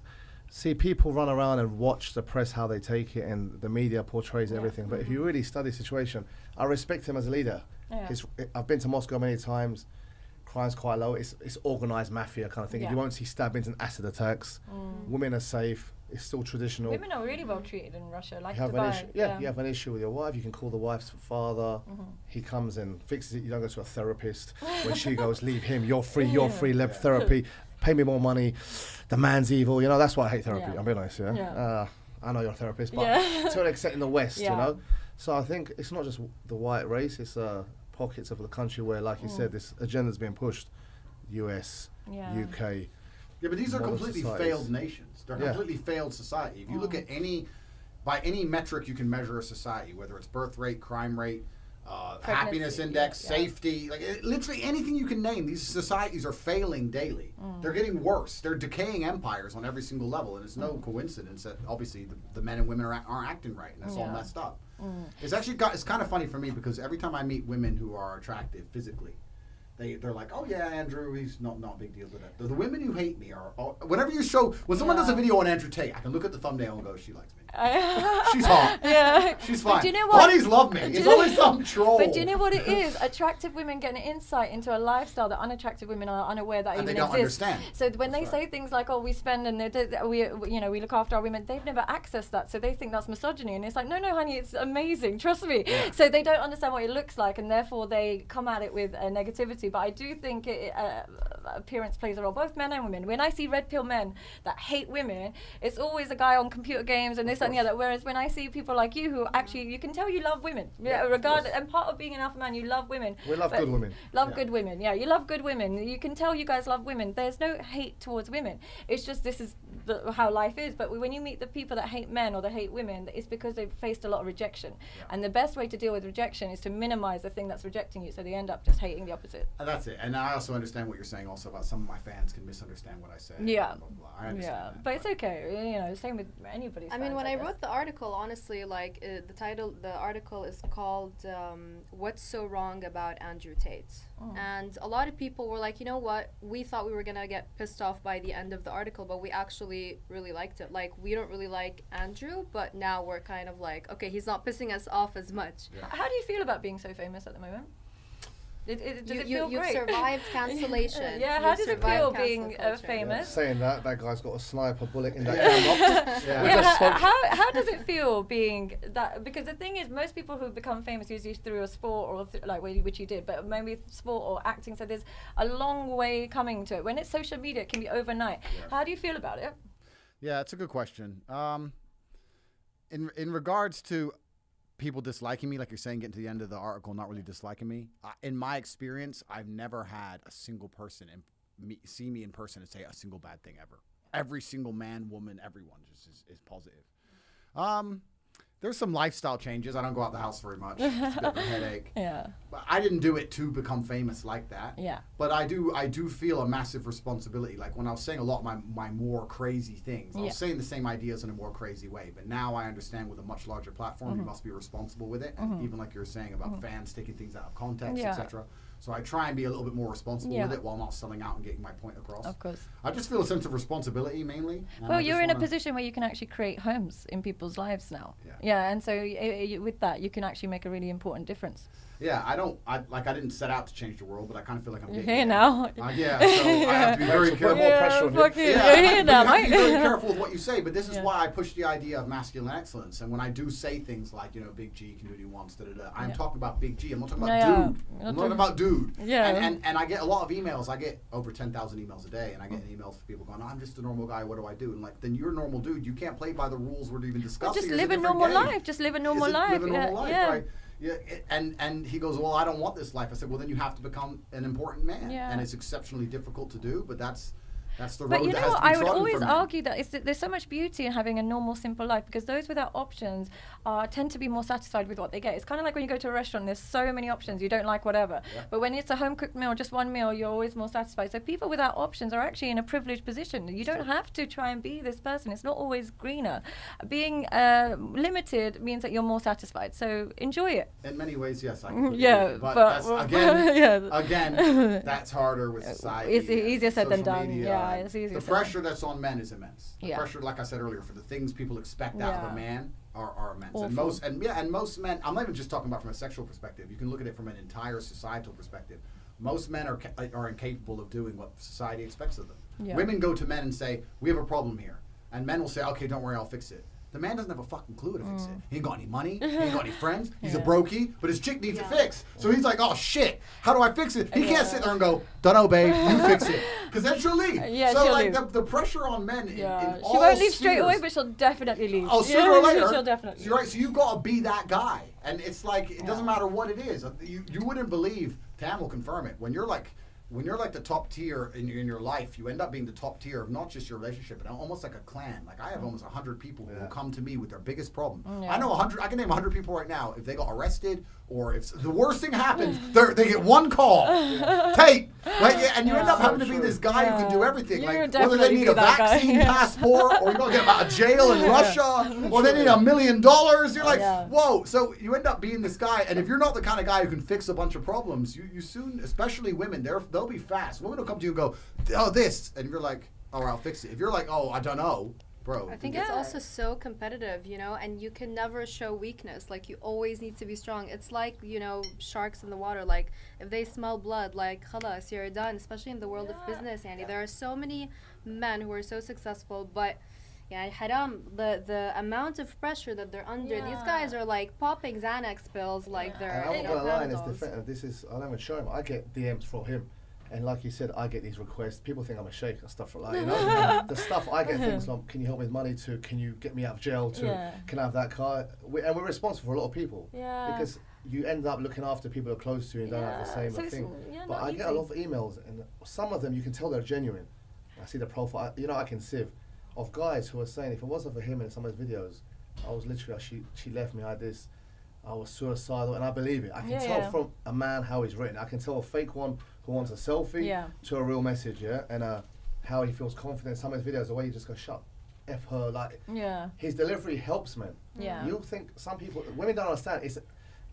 See, people run around and watch the press, how they take it, and the media portrays everything. But if you really study the situation, I respect him as a leader. Yeah. I've been to Moscow many times. Crime's quite low. It's organised mafia kind of thing. Yeah. You won't see stabbings and acid attacks. Women are safe. It's still traditional. Women are really well treated in Russia, like You have Dubai. an issue, you have an issue with your wife. You can call the wife's father. He comes and fixes it. You don't go to a therapist. When she goes, leave him. You're free. You're free. Leave therapy. Pay me more money. The man's evil. You know, that's why I hate therapy. Yeah. I'm being honest. Yeah. I know you're a therapist, but Yeah. to an extent in the West, Yeah. you know. So I think it's not just the white race. It's pockets of the country where, like you said, this agenda's being pushed. US, Yeah. UK. Yeah, but these are modern completely societies. failed nations. They're completely failed society. If you look at by any metric you can measure a society, whether it's birth rate, crime rate, happiness index, safety, literally anything you can name, these societies are failing daily. They're getting worse. They're decaying empires on every single level, and it's no coincidence that obviously the men and women aren't acting right, and that's all messed up. It's actually it's kind of funny for me because every time I meet women who are attractive physically, they're like, oh yeah, Andrew, he's not a big deal to that. The women who hate me are whenever you show when someone does a video on Andrew Tate, I can look at the thumbnail and go, she likes me. She's hot. Yeah. She's fine. But do you know what? Hotties love me. It's always some troll. But do you know what it is? Attractive women get an insight into a lifestyle that unattractive women are unaware that And even they don't exists. understand. So when That's they right. say things like, "Oh, we spend and we look after our women," they've never accessed that, so they think that's misogyny. And it's like, no, honey, it's amazing. Trust me. Yeah. So they don't understand what it looks like, and therefore they come at it with negativity. But I do think appearance plays a role, both men and women. When I see red pill men that hate women, it's always a guy on computer games and this that, and the other. Whereas when I see people like you who actually, you can tell you love women. Yeah, And part of being an alpha man, you love women. We love good women. Love good women. Yeah, you love good women. You can tell you guys love women. There's no hate towards women. It's just this is how life is. But when you meet the people that hate men or that hate women, it's because they've faced a lot of rejection. Yeah. And the best way to deal with rejection is to minimize the thing that's rejecting you. So they end up just hating the opposite. And that's it. And I also understand what you're saying also about some of my fans can misunderstand what I say. Yeah. Blah, blah, blah. I understand that, But it's okay. You know, same with anybody's I mean, fans, when I guess. wrote the article, honestly, like the article is called "What's So Wrong About Andrew Tate," and a lot of people were like, you know what? We thought we were gonna get pissed off by the end of the article, but we actually really liked it. Like, we don't really like Andrew, but now we're kind of like, okay, he's not pissing us off as much. Yeah. How do you feel about being so famous at the moment? Does it feel You've great? survived cancellation. Yeah, how You've does it survived feel cancel being culture. famous? Saying that guy's got a sniper bullet in that camera. Yeah. We Yeah, just spoke- how does it feel being that? Because the thing is, most people who become famous usually through a sport or which you did, but maybe sport or acting. So there's a long way coming to it. When it's social media, it can be overnight. Yeah. How do you feel about it? Yeah, it's a good question. In regards to people disliking me, like you're saying, getting to the end of the article, not really disliking me. In my experience, I've never had a single person see me in person and say a single bad thing ever. Every single man, woman, everyone just is positive. There's some lifestyle changes. I don't go out the house very much. It's a bit of a headache. Yeah. But I didn't do it to become famous like that. Yeah. But I do feel a massive responsibility. Like when I was saying a lot of my more crazy things, I was saying the same ideas in a more crazy way. But now I understand with a much larger platform, you must be responsible with it. And even like you were saying about fans taking things out of context, Yeah. etc. So I try and be a little bit more responsible Yeah. with it while not selling out and getting my point across. Of course. I just feel a sense of responsibility mainly. and Well, I you're just in a wanna- position where you can actually create homes in people's lives now. Yeah. And so with that, you can actually make a really important difference. Yeah, I didn't set out to change the world, but I kind of feel like I'm You're getting here there. now. Yeah, so I have to be very Put careful. more pressure on you. Fuck you. Yeah, You're here but now, you have to be very mate. careful with what you say, but this is Yeah. why I push the idea of masculine excellence. And when I do say things like, Big G can do what he wants, I'm Yeah. talking about Big G. I'm not talking No, about yeah. dude. You're I'm not talking about dude. Yeah. And I get a lot of emails. I get over 10,000 emails a day, and I get emails from people going, I'm just a normal guy. What do I do? And like, then you're a normal dude. You can't play by the rules we're even discussing. Just It's live a different normal game. life. Just live a normal Is it life. live a normal Yeah, life, yeah. right? Yeah, and he goes, well, I don't want this life. I said, well, then you have to become an important man. Yeah. And it's exceptionally difficult to do, but that's That's the road But you that know has what? to be I would trodden always for men. argue that there's so much beauty in having a normal, simple life, because those without options tend to be more satisfied with what they get. It's kind of like when you go to a restaurant, there's so many options, you don't like whatever. Yeah. But when it's a home-cooked meal, just one meal, you're always more satisfied. So people without options are actually in a privileged position. You don't have to try and be this person. It's not always greener. Being limited means that you're more satisfied. So enjoy it. In many ways, yes, I can. Yeah, but but- that's, again, yeah. again, that's harder with society. It's easier said than social done. media, Yeah, and it's easier The said than pressure that's on men is immense. The Yeah. pressure, like I said earlier, for the things people expect out of Yeah. a man are immense. Awful. And most men. I'm not even just talking about from a sexual perspective. You can look at it from an entire societal perspective. Most men are incapable of doing what society expects of them. Yeah. Women go to men and say, "We have a problem here," and men will say, "Okay, don't worry, I'll fix it." The man doesn't have a fucking clue to fix it. He ain't got any money. He ain't got any friends. He's a Yeah. brokey, but his chick needs Yeah. a fix. So he's like, "Oh shit, how do I fix it?" He Yeah. can't sit there and go, "Dunno, babe, you fix it," because then she'll leave. Yeah, so she'll like leave. the pressure on men Yeah. in She all won't leave straight spheres- away, but she'll definitely leave. Oh, sooner Yeah, or later. she'll definitely. You're right. So you've got to be that guy, and it's like it doesn't matter what it is. You wouldn't believe. Tam will confirm it. When you're like the top tier in your life, you end up being the top tier of not just your relationship, but almost like a clan. Like I have almost 100 people who will come to me with their biggest problem. Yeah. I know 100. I can name 100 people right now. If they got arrested or if the worst thing happens, they get one call. Tate. Like, yeah, and you end up having to be this guy who can do everything. You Like whether definitely they need be a that guy. vaccine passport or you got to get them out of jail in Russia or they need $1 million. You're like, Yeah. whoa. So you end up being this guy, and if you're not the kind of guy who can fix a bunch of problems, you soon, especially women, they'll be fast. Women will come to you and go, "Oh, this," and you're like, "All right, I'll fix it." If you're like, "Oh, I don't know," bro. I think it's also so competitive, you know, and you can never show weakness. Like, you always need to be strong. It's like, you know, sharks in the water. Like, if they smell blood, like, khalas, you're done. Especially in the world of business, Andy. There are so many men who are so successful, but yeah, haram, the amount of pressure that they're under. These Yeah. guys are like popping Xanax pills, like they're, And I'm you not know, gonna lie, in his Panadols. defense, this is, I don't even show him. I get DMs from him. And like you said, I get these requests. People think I'm a sheikh and stuff like that. You know, the stuff I get things like, "Can you help me with money?" to "Can you get me out of jail?" to Yeah. "Can I have that car?" And we're responsible for a lot of people. Yeah. Because you end up looking after people who are close to you and don't have the Yeah. same So it's, thing. yeah, But not I get a easy. lot of emails, and some of them you can tell they're genuine. I see the profile. You know, I can sieve of guys who are saying, if it wasn't for him in some of his videos, I was literally, she left me, I had this, I was suicidal, and I believe it. I can Yeah, tell yeah. from a man how he's written. I can tell a fake one who wants a selfie Yeah. to a real message, yeah? And how he feels confident. Some of his videos, the way he just goes, "Shut F her," like, Yeah. his delivery helps men. Yeah. You'll think some people, women don't understand, it's,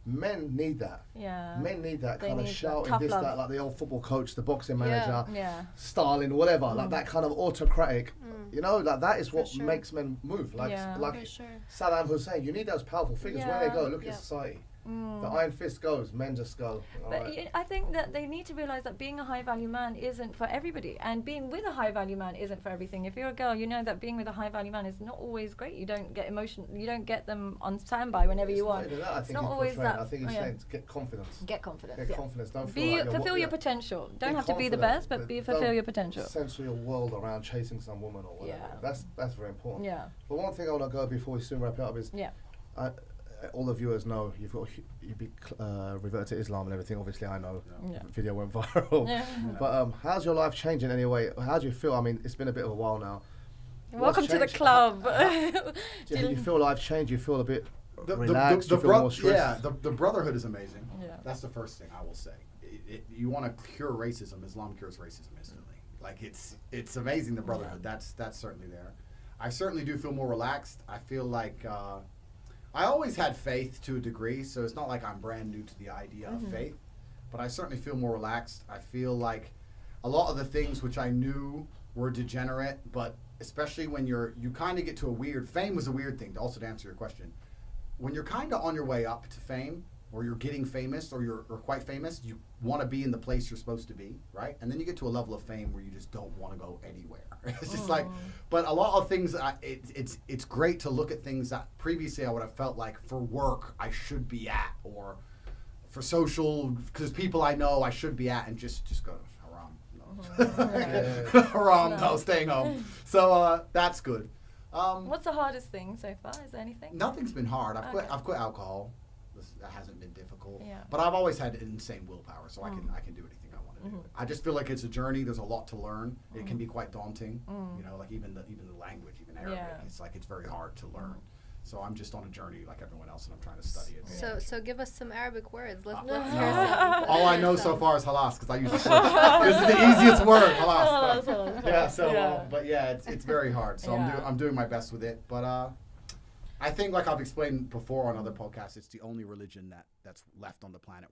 men need that. Yeah. Men need that They kind of need that shouting, tough this, love. that, like the old football coach, the boxing Yeah. manager, Yeah. Stalin, whatever, like that kind of autocratic, you know, like that is For what sure. makes men move. Like, Yeah. like For sure. Saddam Hussein, you need those powerful figures. When they Yeah. go, look Yeah. at society. Mm. The iron fist goes, men just go. "All But right." I think that they need to realize that being a high value man isn't for everybody, and being with a high value man isn't for everything. If you're a girl, you know that being with a high value man is not always great. You don't get you don't get them on standby whenever It's you not want. even that, I It's think not he's always portraying. that. I think he's yeah. saying to get confidence. Get confidence. Get yeah. confidence. Don't feel like Fulfill your yeah. potential. Don't Be have to be the confident, best, but don't fulfill your potential. Censor your world around chasing some woman or whatever. Yeah. That's very important. Yeah. But one thing I want to go before we soon wrap it up is, Yeah. all the viewers know you've got you be reverted to Islam and everything. Obviously, I know Yeah. the video went viral. Yeah. But how's your life changing anyway? How do you feel? I mean, it's been a bit of a while now. Welcome to the changed? club. Do you feel life changed? You feel a bit The relaxed? You feel more stressed? yeah, the brotherhood is amazing. Yeah. That's the first thing I will say. You want to cure racism, Islam cures racism instantly. Like it's amazing, the brotherhood. That's certainly there. I certainly do feel more relaxed. I feel like I always had faith to a degree, so it's not like I'm brand new to the idea of faith. But I certainly feel more relaxed. I feel like a lot of the things which I knew were degenerate, but especially when you kind of get to a weird, fame was a weird thing, also to answer your question. When you're kind of on your way up to fame, or you're getting famous, or you're quite famous, you want to be in the place you're supposed to be, right? And then you get to a level of fame where you just don't want to go anywhere. It's just like, but a lot of things, it's great to look at things that previously I would have felt like for work I should be at, or for social, because people I know I should be at, and just go, haram, no. Haram, no, staying home. So that's good. What's the hardest thing so far? Is there anything? Nothing's been hard. I've Okay. quit alcohol. That hasn't been difficult. Yeah. But I've always had insane willpower, so I can do anything I want I just feel like it's a journey. There's a lot to learn. It can be quite daunting. You know, like even the language, even Arabic, it's like it's very hard to learn. So I'm just on a journey like everyone else, and I'm trying to study it. So give us some Arabic words. Let's hear some. All I know so far is halas, because I use this is the easiest word, halas. Yeah. So, but yeah, it's very hard. So I'm doing my best with it. But I think, like I've explained before on other podcasts, it's the only religion that's left on the planet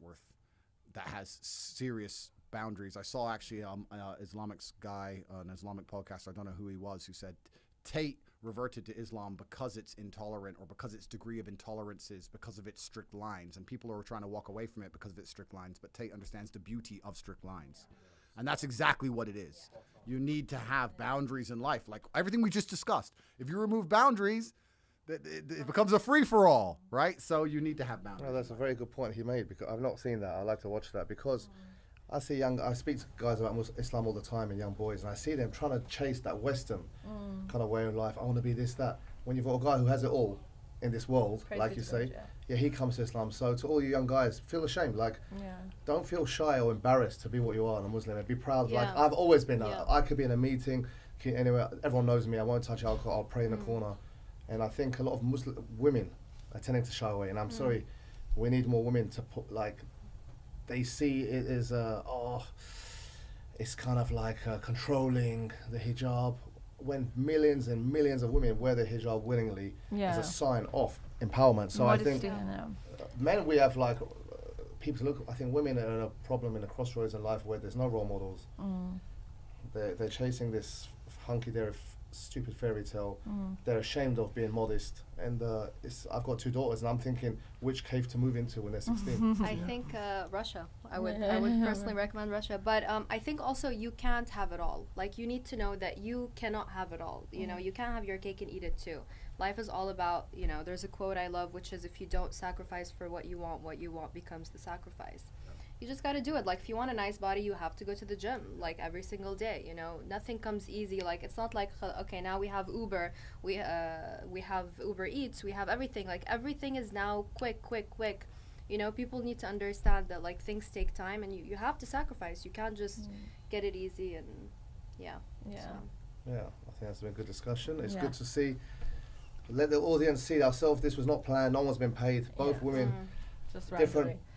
that has serious boundaries. I saw actually Islamic guy, an Islamic podcaster, I don't know who he was, who said Tate reverted to Islam because it's intolerant, or because its degree of intolerance is because of its strict lines, and people are trying to walk away from it because of its strict lines. But Tate understands the beauty of strict lines, and that's exactly what it is. You need to have boundaries in life, like everything we just discussed. If you remove boundaries, it becomes a free-for-all, right? So you need to have boundaries. No, that's a very good point he made, because I've not seen that. I like to watch that, because I speak to guys about Islam all the time, and young boys, and I see them trying to chase that Western kind of way of life. I want to be this, that. When you've got a guy who has it all in this world, like you say, he comes to Islam. So to all you young guys, feel ashamed. Like, don't feel shy or embarrassed to be what you are, a Muslim, and be proud. Like, I've always been. I could be in a meeting, anywhere. Everyone knows me. I won't touch alcohol. I'll pray in the corner. And I think a lot of Muslim women are tending to shy away. And I'm sorry, we need more women to put, like, they see it as it's kind of like controlling the hijab, when millions and millions of women wear the hijab willingly as a sign of empowerment. So I think men, we have like people to look. I think women are a problem in the crossroads in life where there's no role models. They're chasing this hunky-dory stupid fairy tale. They're ashamed of being modest, and I've got 2 daughters, and I'm thinking which cave to move into when they're 16. I think Russia. I would personally recommend Russia, but I think also you can't have it all. Like, you need to know that you cannot have it all. You know, you can't have your cake and eat it too. Life is all about, you know, there's a quote I love, which is, if you don't sacrifice for what you want becomes the sacrifice. You just got to do it. Like, if you want a nice body, you have to go to the gym, like, every single day. You know, nothing comes easy. Like, it's not like, okay, now we have Uber, we have Uber Eats, we have everything. Like, everything is now quick. You know, people need to understand that, like, things take time, and you have to sacrifice. You can't just get it easy, and I think that's been a good discussion. It's good to see. Let the audience see ourselves. This was not planned. No one's been paid. Both women, just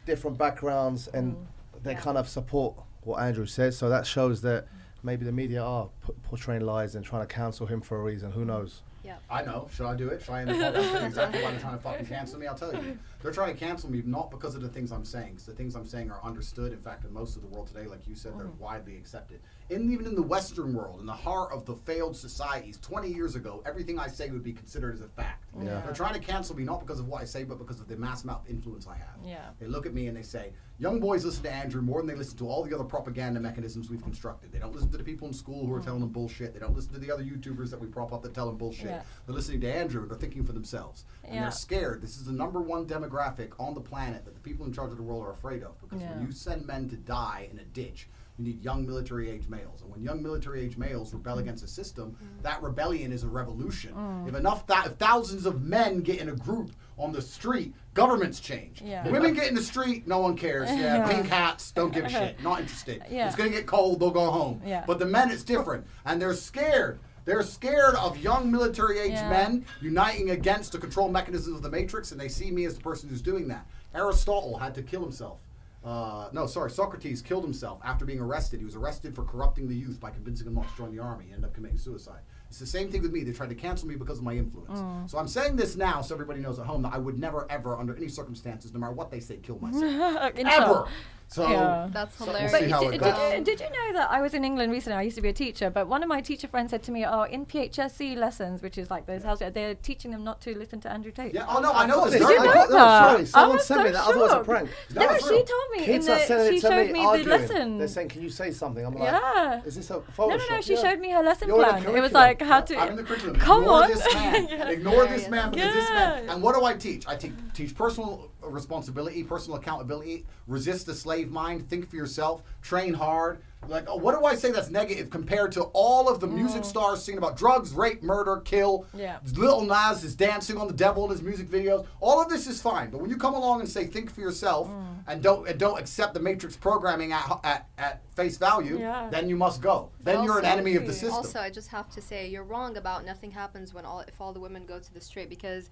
different backgrounds, and they kind of support what Andrew says. So that shows that maybe the media are portraying lies and trying to cancel him for a reason. Who knows? Yeah. I know. Should I do it? Should I end the podcast? Exactly why they're trying to fucking cancel me? I'll tell you. They're trying to cancel me not because of the things I'm saying, because the things I'm saying are understood. In fact, in most of the world today, like you said, they're widely accepted. And even in the Western world, in the heart of the failed societies, 20 years ago, everything I say would be considered as a fact. Yeah. They're trying to cancel me not because of what I say, but because of the mass amount of influence I have. Yeah. They look at me and they say, young boys listen to Andrew more than they listen to all the other propaganda mechanisms we've constructed. They don't listen to the people in school who are telling them bullshit. They don't listen to the other YouTubers that we prop up that tell them bullshit. Yeah. They're listening to Andrew and they're thinking for themselves. And they're scared. This is the #1 demographic on the planet that the people in charge of the world are afraid of. Because when you send men to die in a ditch, you need young military-age males. And when young military-age males rebel against a system, that rebellion is a revolution. If thousands of men get in a group on the street, governments change. Women get in the street, no one cares. Pink hats, don't give a shit, not interested. It's going to get cold, they'll go home. But the men, it's different. And they're scared. They're scared of young military-age men uniting against the control mechanisms of the Matrix, and they see me as the person who's doing that. Aristotle had to kill himself. Socrates killed himself after being arrested. He was arrested for corrupting the youth by convincing them not to join the army. He ended up committing suicide. It's the same thing with me. They tried to cancel me because of my influence. So I'm saying this now so everybody knows at home that I would never, ever, under any circumstances, no matter what they say, kill myself. Ever! So that's hilarious. But did you know that I was in England recently? I used to be a teacher, but one of my teacher friends said to me, in PHSC lessons, which is like those they're teaching them not to listen to Andrew Tate. Yeah, I know this. Did you know that? Sorry, someone sent me that. I thought it was a prank. No, she told me. She showed me the lesson. They're saying, can you say something? I'm like, is this a Photoshop? No, she showed me her lesson plan. It was like how to. I'm in the curriculum. Come on. This man. Ignore this man because this man. And what do I teach? I teach personal responsibility, personal accountability, resist the slave mind, think for yourself, train hard. Like, what do I say that's negative compared to all of the music stars singing about drugs, rape, murder, kill? Yeah. Lil Nas is dancing on the devil in his music videos. All of this is fine, but when you come along and say think for yourself and don't accept the Matrix programming at face value, then you must go. Then you're an enemy of the system. Also, I just have to say you're wrong about nothing happens if all the women go to the straight, because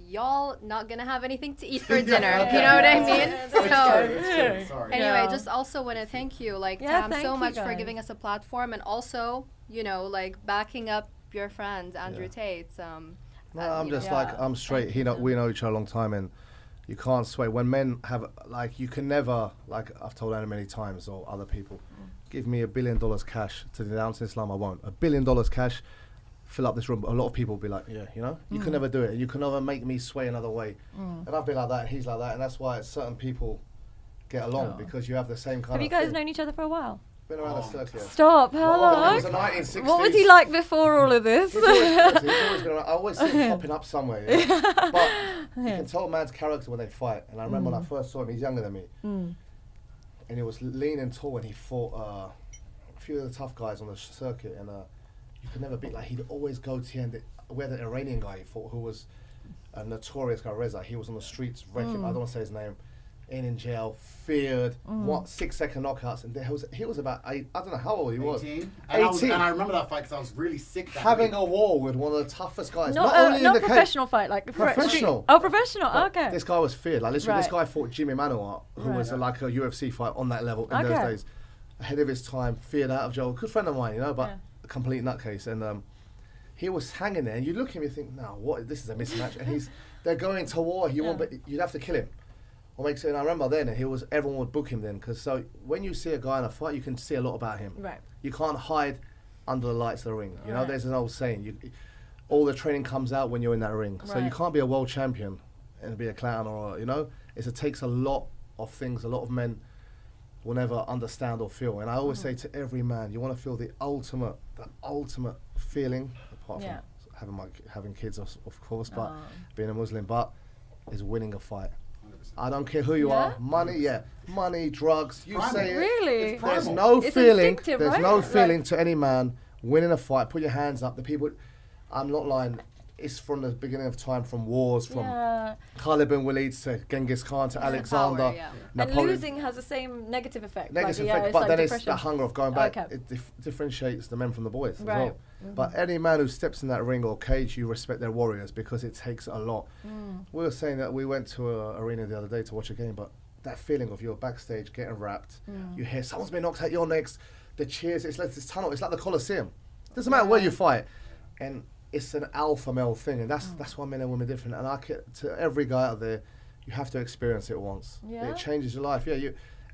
y'all not gonna have anything to eat for dinner. You know what I mean? It's true. Sorry. Anyway, just also want to thank you, like, Tam, thank so you much for guys. giving us a platform, and also, you know, like, backing up your friend Andrew Tate. No, I'm you just know. like, I'm straight. We know each other a long time, and you can't sway. When men have, like, you can never, like I've told Anna many times, or other people, give me $1 billion cash to denounce Islam, I won't. $1 billion cash, fill up this room. A lot of people will be like, yeah, you know, you can never do it. You can never make me sway another way. And I've been like that, and he's like that, and that's why certain people get along, because you have the same kind Have of you guys thing. known each other for a while? Been around the circle. Stop, how Well, it was long? the 1960s. What was he like before all of this? He's always been around. I always see him popping up somewhere. Yeah? But you can tell a man's character when they fight. And I remember when I first saw him, he's younger than me. And he was lean and tall, and he fought a few of the tough guys on the circuit. And you could never beat, like, he'd always go to the end. We had an Iranian guy he fought who was a notorious guy, Reza. He was on the streets wrecking, I don't want to say his name, in jail, feared, 6-second knockouts. And he was about 8, I don't know how old he was. 18. 18. And I remember that fight because I was really sick that Having week. a war with one of the toughest guys. Not only in not the cage. professional fight, like Professional. Oh, professional. But Okay. This guy was feared. Like, literally, this Right. guy fought Jimmy Manuwa, who was like a UFC fight on that level in those Okay. days. Ahead of his time, feared out of jail. Good friend of mine, you know, but a complete nutcase. And he was hanging there, and you look at him and you think, no, what? This is a mismatch. And they're going to war. You'd have to kill him. Or make sense. I remember then, everyone would book him then, because so when you see a guy in a fight, you can see a lot about him. Right. You can't hide under the lights of the ring. You know, there's an old saying, all the training comes out when you're in that ring. So you can't be a world champion and be a clown, or, you know, it takes a lot of things. A lot of men will never understand or feel. And I always say to every man, you want to feel the ultimate feeling, apart from having kids, of course, but being a Muslim, but is winning a fight. I don't care who you are. Money, drugs. You Primal. say it. Really? There's no It's feeling. instinctive, There's right? no Right. feeling to any man winning a fight. Put your hands up. The people. I'm not lying. It's from the beginning of time, from wars, from Khalid bin Walid to Genghis Khan to Alexander. Power, And Napoleon. losing has the same negative effect. Negative like, effect, but like then depression. it's the hunger of going back. Okay. It differentiates the men from the boys as Right. well. But any man who steps in that ring or cage, you respect their warriors, because it takes a lot. We were saying that we went to an arena the other day to watch a game, but that feeling of you're backstage getting wrapped, you hear someone's been knocked out, you're next, the cheers, it's like this tunnel, it's like the Colosseum. Doesn't matter where you fight. And it's an alpha male thing, and that's why men and women are different. And to every guy out there, you have to experience it once. Yeah. It changes your life.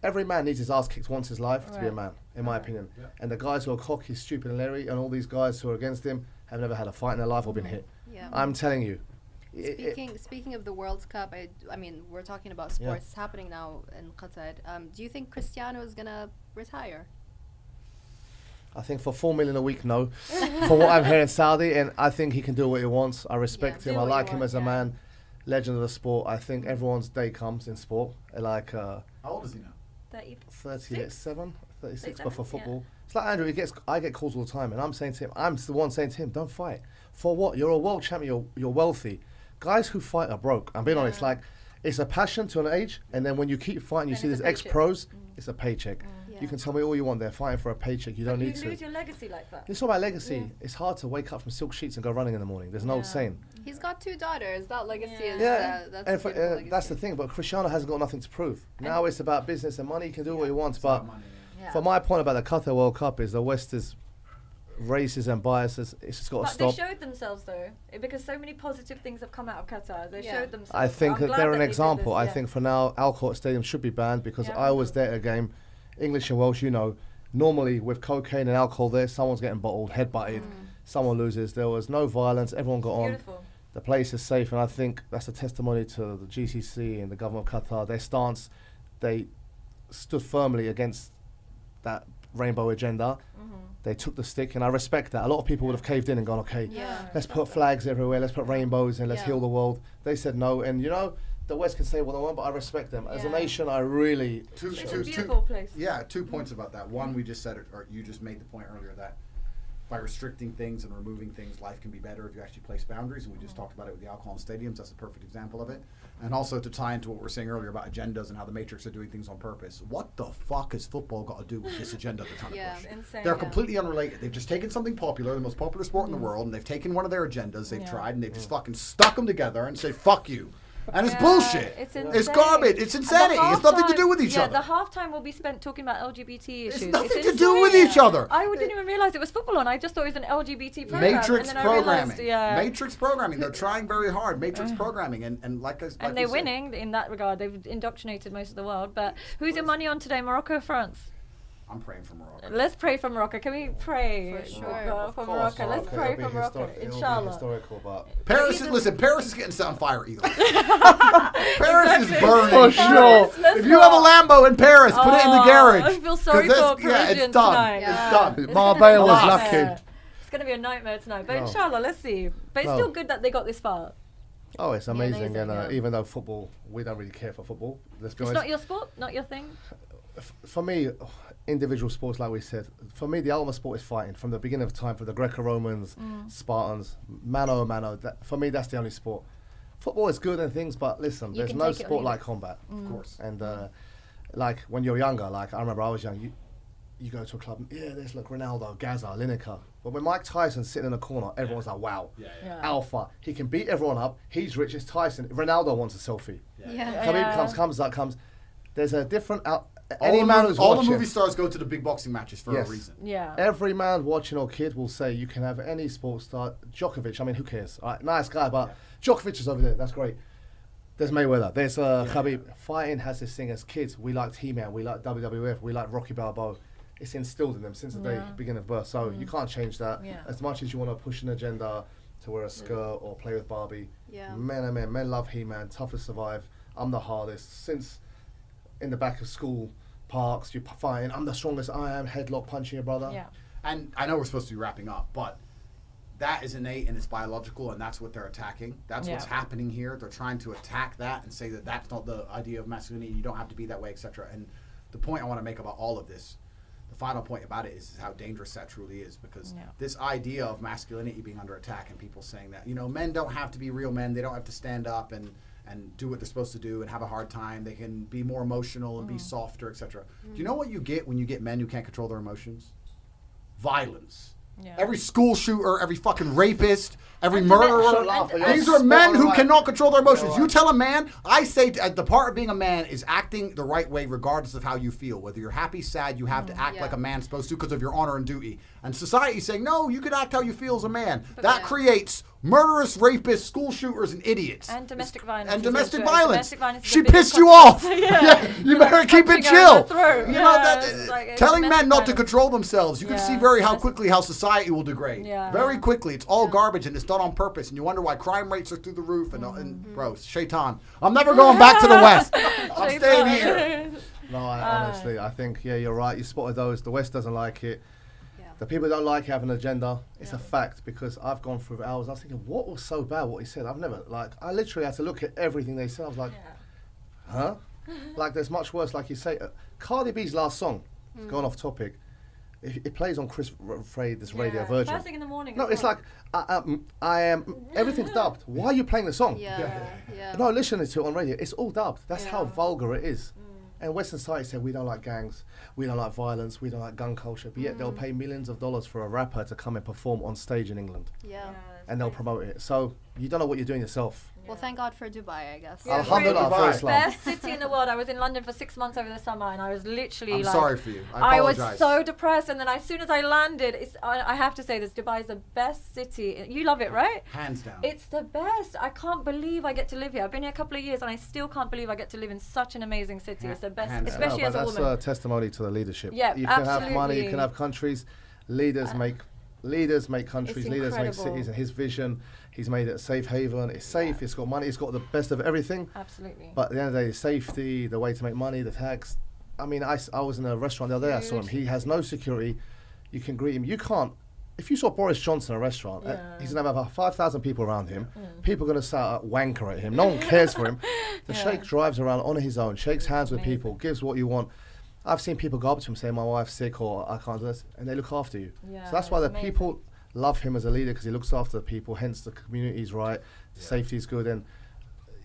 Every man needs his ass kicked once in his life to be a man, in my opinion. Yeah. And the guys who are cocky, stupid, and Larry, and all these guys who are against him have never had a fight in their life or been hit. Yeah. I'm telling you. Speaking of the World Cup, I mean, we're talking about sports. It's happening now in Qatar. Do you think Cristiano is gonna retire? I think for 4 million a week, no. For what I'm hearing in Saudi, and I think he can do what he wants. I respect do him. I what you like him want, as a man, legend of the sport. I think everyone's day comes in sport. Like How old is he now? 37, 36, but 37, for yeah. football. It's like Andrew, I get calls all the time, and I'm the one saying to him, don't fight. For what? You're a world champion, you're wealthy. Guys who fight are broke. I'm being honest, like, it's a passion to an age, and then when you keep fighting, you Then see it's these a paycheck. ex-pros, it's a paycheck. Yeah. You can tell me all you want, they're fighting for a paycheck, you don't need You to. lose your legacy like that. It's not about legacy. It's hard to wake up from silk sheets and go running in the morning. There's an old saying. He's got 2 daughters. That legacy is Yeah, that's and a beautiful legacy. that's the thing. But Cristiano hasn't got nothing to prove. Now it's about business and money. He can do what he wants. But for my point about the Qatar World Cup is the West is racist and biases. It's just got to But stop. they showed themselves though, because so many positive things have come out of Qatar. They Yeah. showed themselves. I think I'm that glad they're that an they did example. this, I yeah. think for now, Alcohol Stadium should be banned because Yeah, I was me there at a game, English and Welsh, you know. Normally with cocaine and alcohol there, someone's getting bottled, head-butted, someone loses. There was no violence. Everyone got on. Beautiful. The place is safe, and I think that's a testimony to the GCC and the government of Qatar. Their stance, they stood firmly against that rainbow agenda. They took the stick, and I respect that. A lot of people would have caved in and gone, okay, Yeah. let's put flags everywhere, let's put rainbows, and let's Yeah. heal the world. They said no, and you know, the West can say what they want, but I respect them. As a Yeah. nation, I really... It's a beautiful place. Yeah, 2 points about that. One, we just said it, or you just made the point earlier that by restricting things and removing things, life can be better if you actually place boundaries. And we just talked about it with the alcohol in stadiums. That's a perfect example of it. And also to tie into what we were saying earlier about agendas and how the Matrix are doing things on purpose. What the fuck has football got to do with this agenda they're trying Yeah. to push? Insane. They're completely unrelated. They've just taken something popular, the most popular sport in the world, and they've taken one of their agendas they've Yeah. tried, and they've just fucking stuck them together and say, fuck you. And it's Yeah, bullshit. It's It's insane. garbage. It's And the insanity. It's nothing to halftime- do with each yeah, other. the halftime will be spent talking about LGBT issues. It's nothing to insane. do with each other. I didn't even realize it was football on. I just thought it was an LGBT program. Matrix and then I realized, programming. yeah. Matrix programming. They're trying very hard. Matrix programming. And like I And they're winning in that regard. They've indoctrinated most of the world. But who's your money on today, Morocco or France? I'm praying for Morocco. Let's pray for Morocco. Can we pray For sure. for Morocco? Let's pray for Morocco. It'll be Inshallah. historical, but... Paris, either- listen, Paris is getting set on fire either. Paris is burning. For sure. Let's If you have a not. Lambo in Paris, put it in the Oh, garage. I feel sorry 'Cause for that's- yeah, Parisians it's done. tonight. Yeah. It's done. It's Marbella gonna be a was nightmare. lucky. It's going to be a nightmare tonight. But No. inshallah, let's see. But it's No. still good that they got this far. Oh, it's amazing. amazing, And yeah. even though football, we don't really care for football. Let's be It's honest. not your sport, not your thing. For me, individual sports, like we said, for me, the ultimate sport is fighting. From the beginning of time, for the Greco-Romans, Spartans, mano a mano. For me, that's the only sport. Football is good and things, but listen, You there's can no take it or sport leave like it. combat. Of course. And like when you're younger, like I remember I was young, you go to a club, yeah, there's like Ronaldo, Gaza, Lineker. But when Mike Tyson's sitting in a corner, everyone's like, wow, Yeah. alpha. He can beat everyone up. He's rich. It's Tyson. Ronaldo wants a selfie. Yeah. Khabib comes. There's a different... All any the man mov- who's all the watching... movie stars go to the big boxing matches for Yes. a reason. Yeah. Every man watching or kid will say you can have any sports star. Djokovic, I mean, who cares? All right, nice guy, but Djokovic is over there. That's great. There's Mayweather. There's Khabib. Fighting has this thing as kids. We liked He-Man. We liked WWF. We liked Rocky Balboa. It's instilled in them since the day beginning of birth. So you can't change that. Yeah. As much as you want to push an agenda to wear a skirt or play with Barbie. Yeah. Men love He-Man. Tough to survive. I'm the hardest. Since in the back of school parks, you're fighting. I'm the strongest. I am headlock punching your brother. Yeah. And I know we're supposed to be wrapping up, but that is innate and it's biological, and that's what they're attacking. That's what's Yeah. happening here. They're trying to attack that and say that that's not the idea of masculinity. You don't have to be that way, etc. And the point I want to make about all of this, the final point about it, is how dangerous that truly is, because this idea of masculinity being under attack and people saying that, you know, men don't have to be real men. They don't have to stand up and do what they're supposed to do and have a hard time. They can be more emotional and be softer, etc. Do you know what you get when you get men who can't control their emotions? Violence. Yeah. Every school shooter, every fucking rapist, every And the men- murderer. Shut up, you're These a are men spot who right. cannot control their emotions. You're You tell a man, I say the part of being a man is acting the right way regardless of how you feel. Whether you're happy, sad, you have to act Yeah. like a man's supposed to because of your honor and duty. And society's saying, no, you can act how you feel as a man. That Yeah. creates murderous, rapists, school shooters, and idiots. And domestic violence. And as domestic well. violence. Domestic violence is She the biggest pissed you consequence. off. Yeah. You better keep it Punching her in chill. the throat. You know Yeah, that it's like- it's telling men domestic not to violence. control themselves. You can Yeah. see very how That's- quickly how society will degrade. Yeah. Very quickly. It's all garbage and it's done on purpose. And you wonder why crime rates are through the roof. And bro, shaitan. I'm never going back to the West. I'm staying here. No, honestly, I think, yeah, you're right. You spotted those. The West doesn't like it. Yeah. The people don't like having an agenda. It's a fact, because I've gone through hours. I was thinking, what was so bad what he said? I've never, like, I literally had to look at everything they said. I was like, huh? Like, there's much worse, like you say. Cardi B's last song, going off topic, it plays on Chris Freida's Radio Virgin. First thing in the morning. No, as it's well. like, I am, everything's dubbed. Why are you playing the song? Yeah. No, listening to it on radio, it's all dubbed. That's how Yeah. vulgar it is. And Western society said, we don't like gangs, we don't like violence, we don't like gun culture, but yet they'll pay millions of dollars for a rapper to come and perform on stage in England, Yeah. and they'll promote it. So you don't know what you're doing yourself. Well, thank God for Dubai, I guess. Yeah, Alhamdulillah really. for Islam. Best city in the world. I was in London for 6 months over the summer, and I was literally I'm like, sorry for you. I was apologize. so depressed, and then as soon as I landed, I have to say this: Dubai is the best city. You love it, right? Hands down. It's the best. I can't believe I get to live here. I've been here a couple of years, and I still can't believe I get to live in such an amazing city. It's the best, Hands down. especially No, as but a that's woman. a testimony to the leadership. Yeah, you can have money, you absolutely. can have countries, leaders make countries, leaders make incredible. cities, and his vision, he's made it a safe haven. It's safe, it's got money, it's got the best of everything. Absolutely. But at the end of the day, safety, the way to make money, the tax. I mean, I was in a restaurant the other day, I saw him. He has no security. You can greet him. You can't if you saw Boris Johnson in a restaurant, he's going to have 5,000 people around him. People are going to shout wanker at him. No one cares for him. The sheikh drives around on his own, shakes hands with people, gives what you want. I've seen people go up to him saying, my wife's sick or I can't do this, and they look after you. So that's why the people love him as a leader, because he looks after the people, hence the community's right, the safety's good, and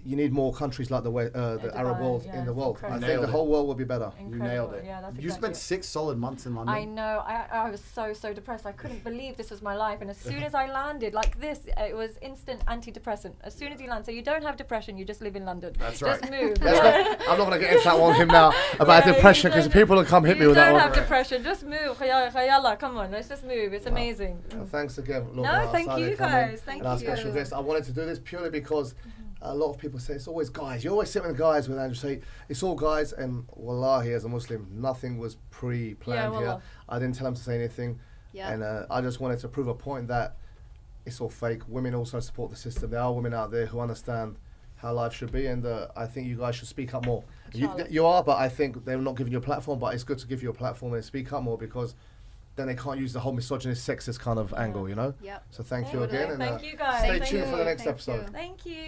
you need more countries like the Arab world in the world. I think the whole world will be better. Incredible. You nailed it. Yeah, that's You exactly spent 6 solid months in London. I know. I was so depressed. I couldn't believe this was my life. And as soon as I landed, like this, it was instant antidepressant. As soon as you land, so you don't have depression. You just live in London. That's right. Just move. I'm not going to get into that one with him now about depression, because people will come hit me with that You one. don't have depression. Just move. Khayala, come on. Let's just move. It's amazing. Thanks again. No, thank you guys. Thank and our you. special guest. I wanted to do this purely because a lot of people say it's always guys. You always sit with the guys with Andrew. Say it's all guys, and wallahi, as a Muslim, nothing was pre-planned here. I didn't tell him to say anything, and I just wanted to prove a point that it's all fake. Women also support the system. There are women out there who understand how life should be, and I think you guys should speak up more. You are, but I think they're not giving you a platform. But it's good to give you a platform and speak up more, because then they can't use the whole misogynist, sexist kind of angle, you know. Yep. So thank you again, and thank you guys. stay Thank tuned you. for the next Thank episode. you. Thank you.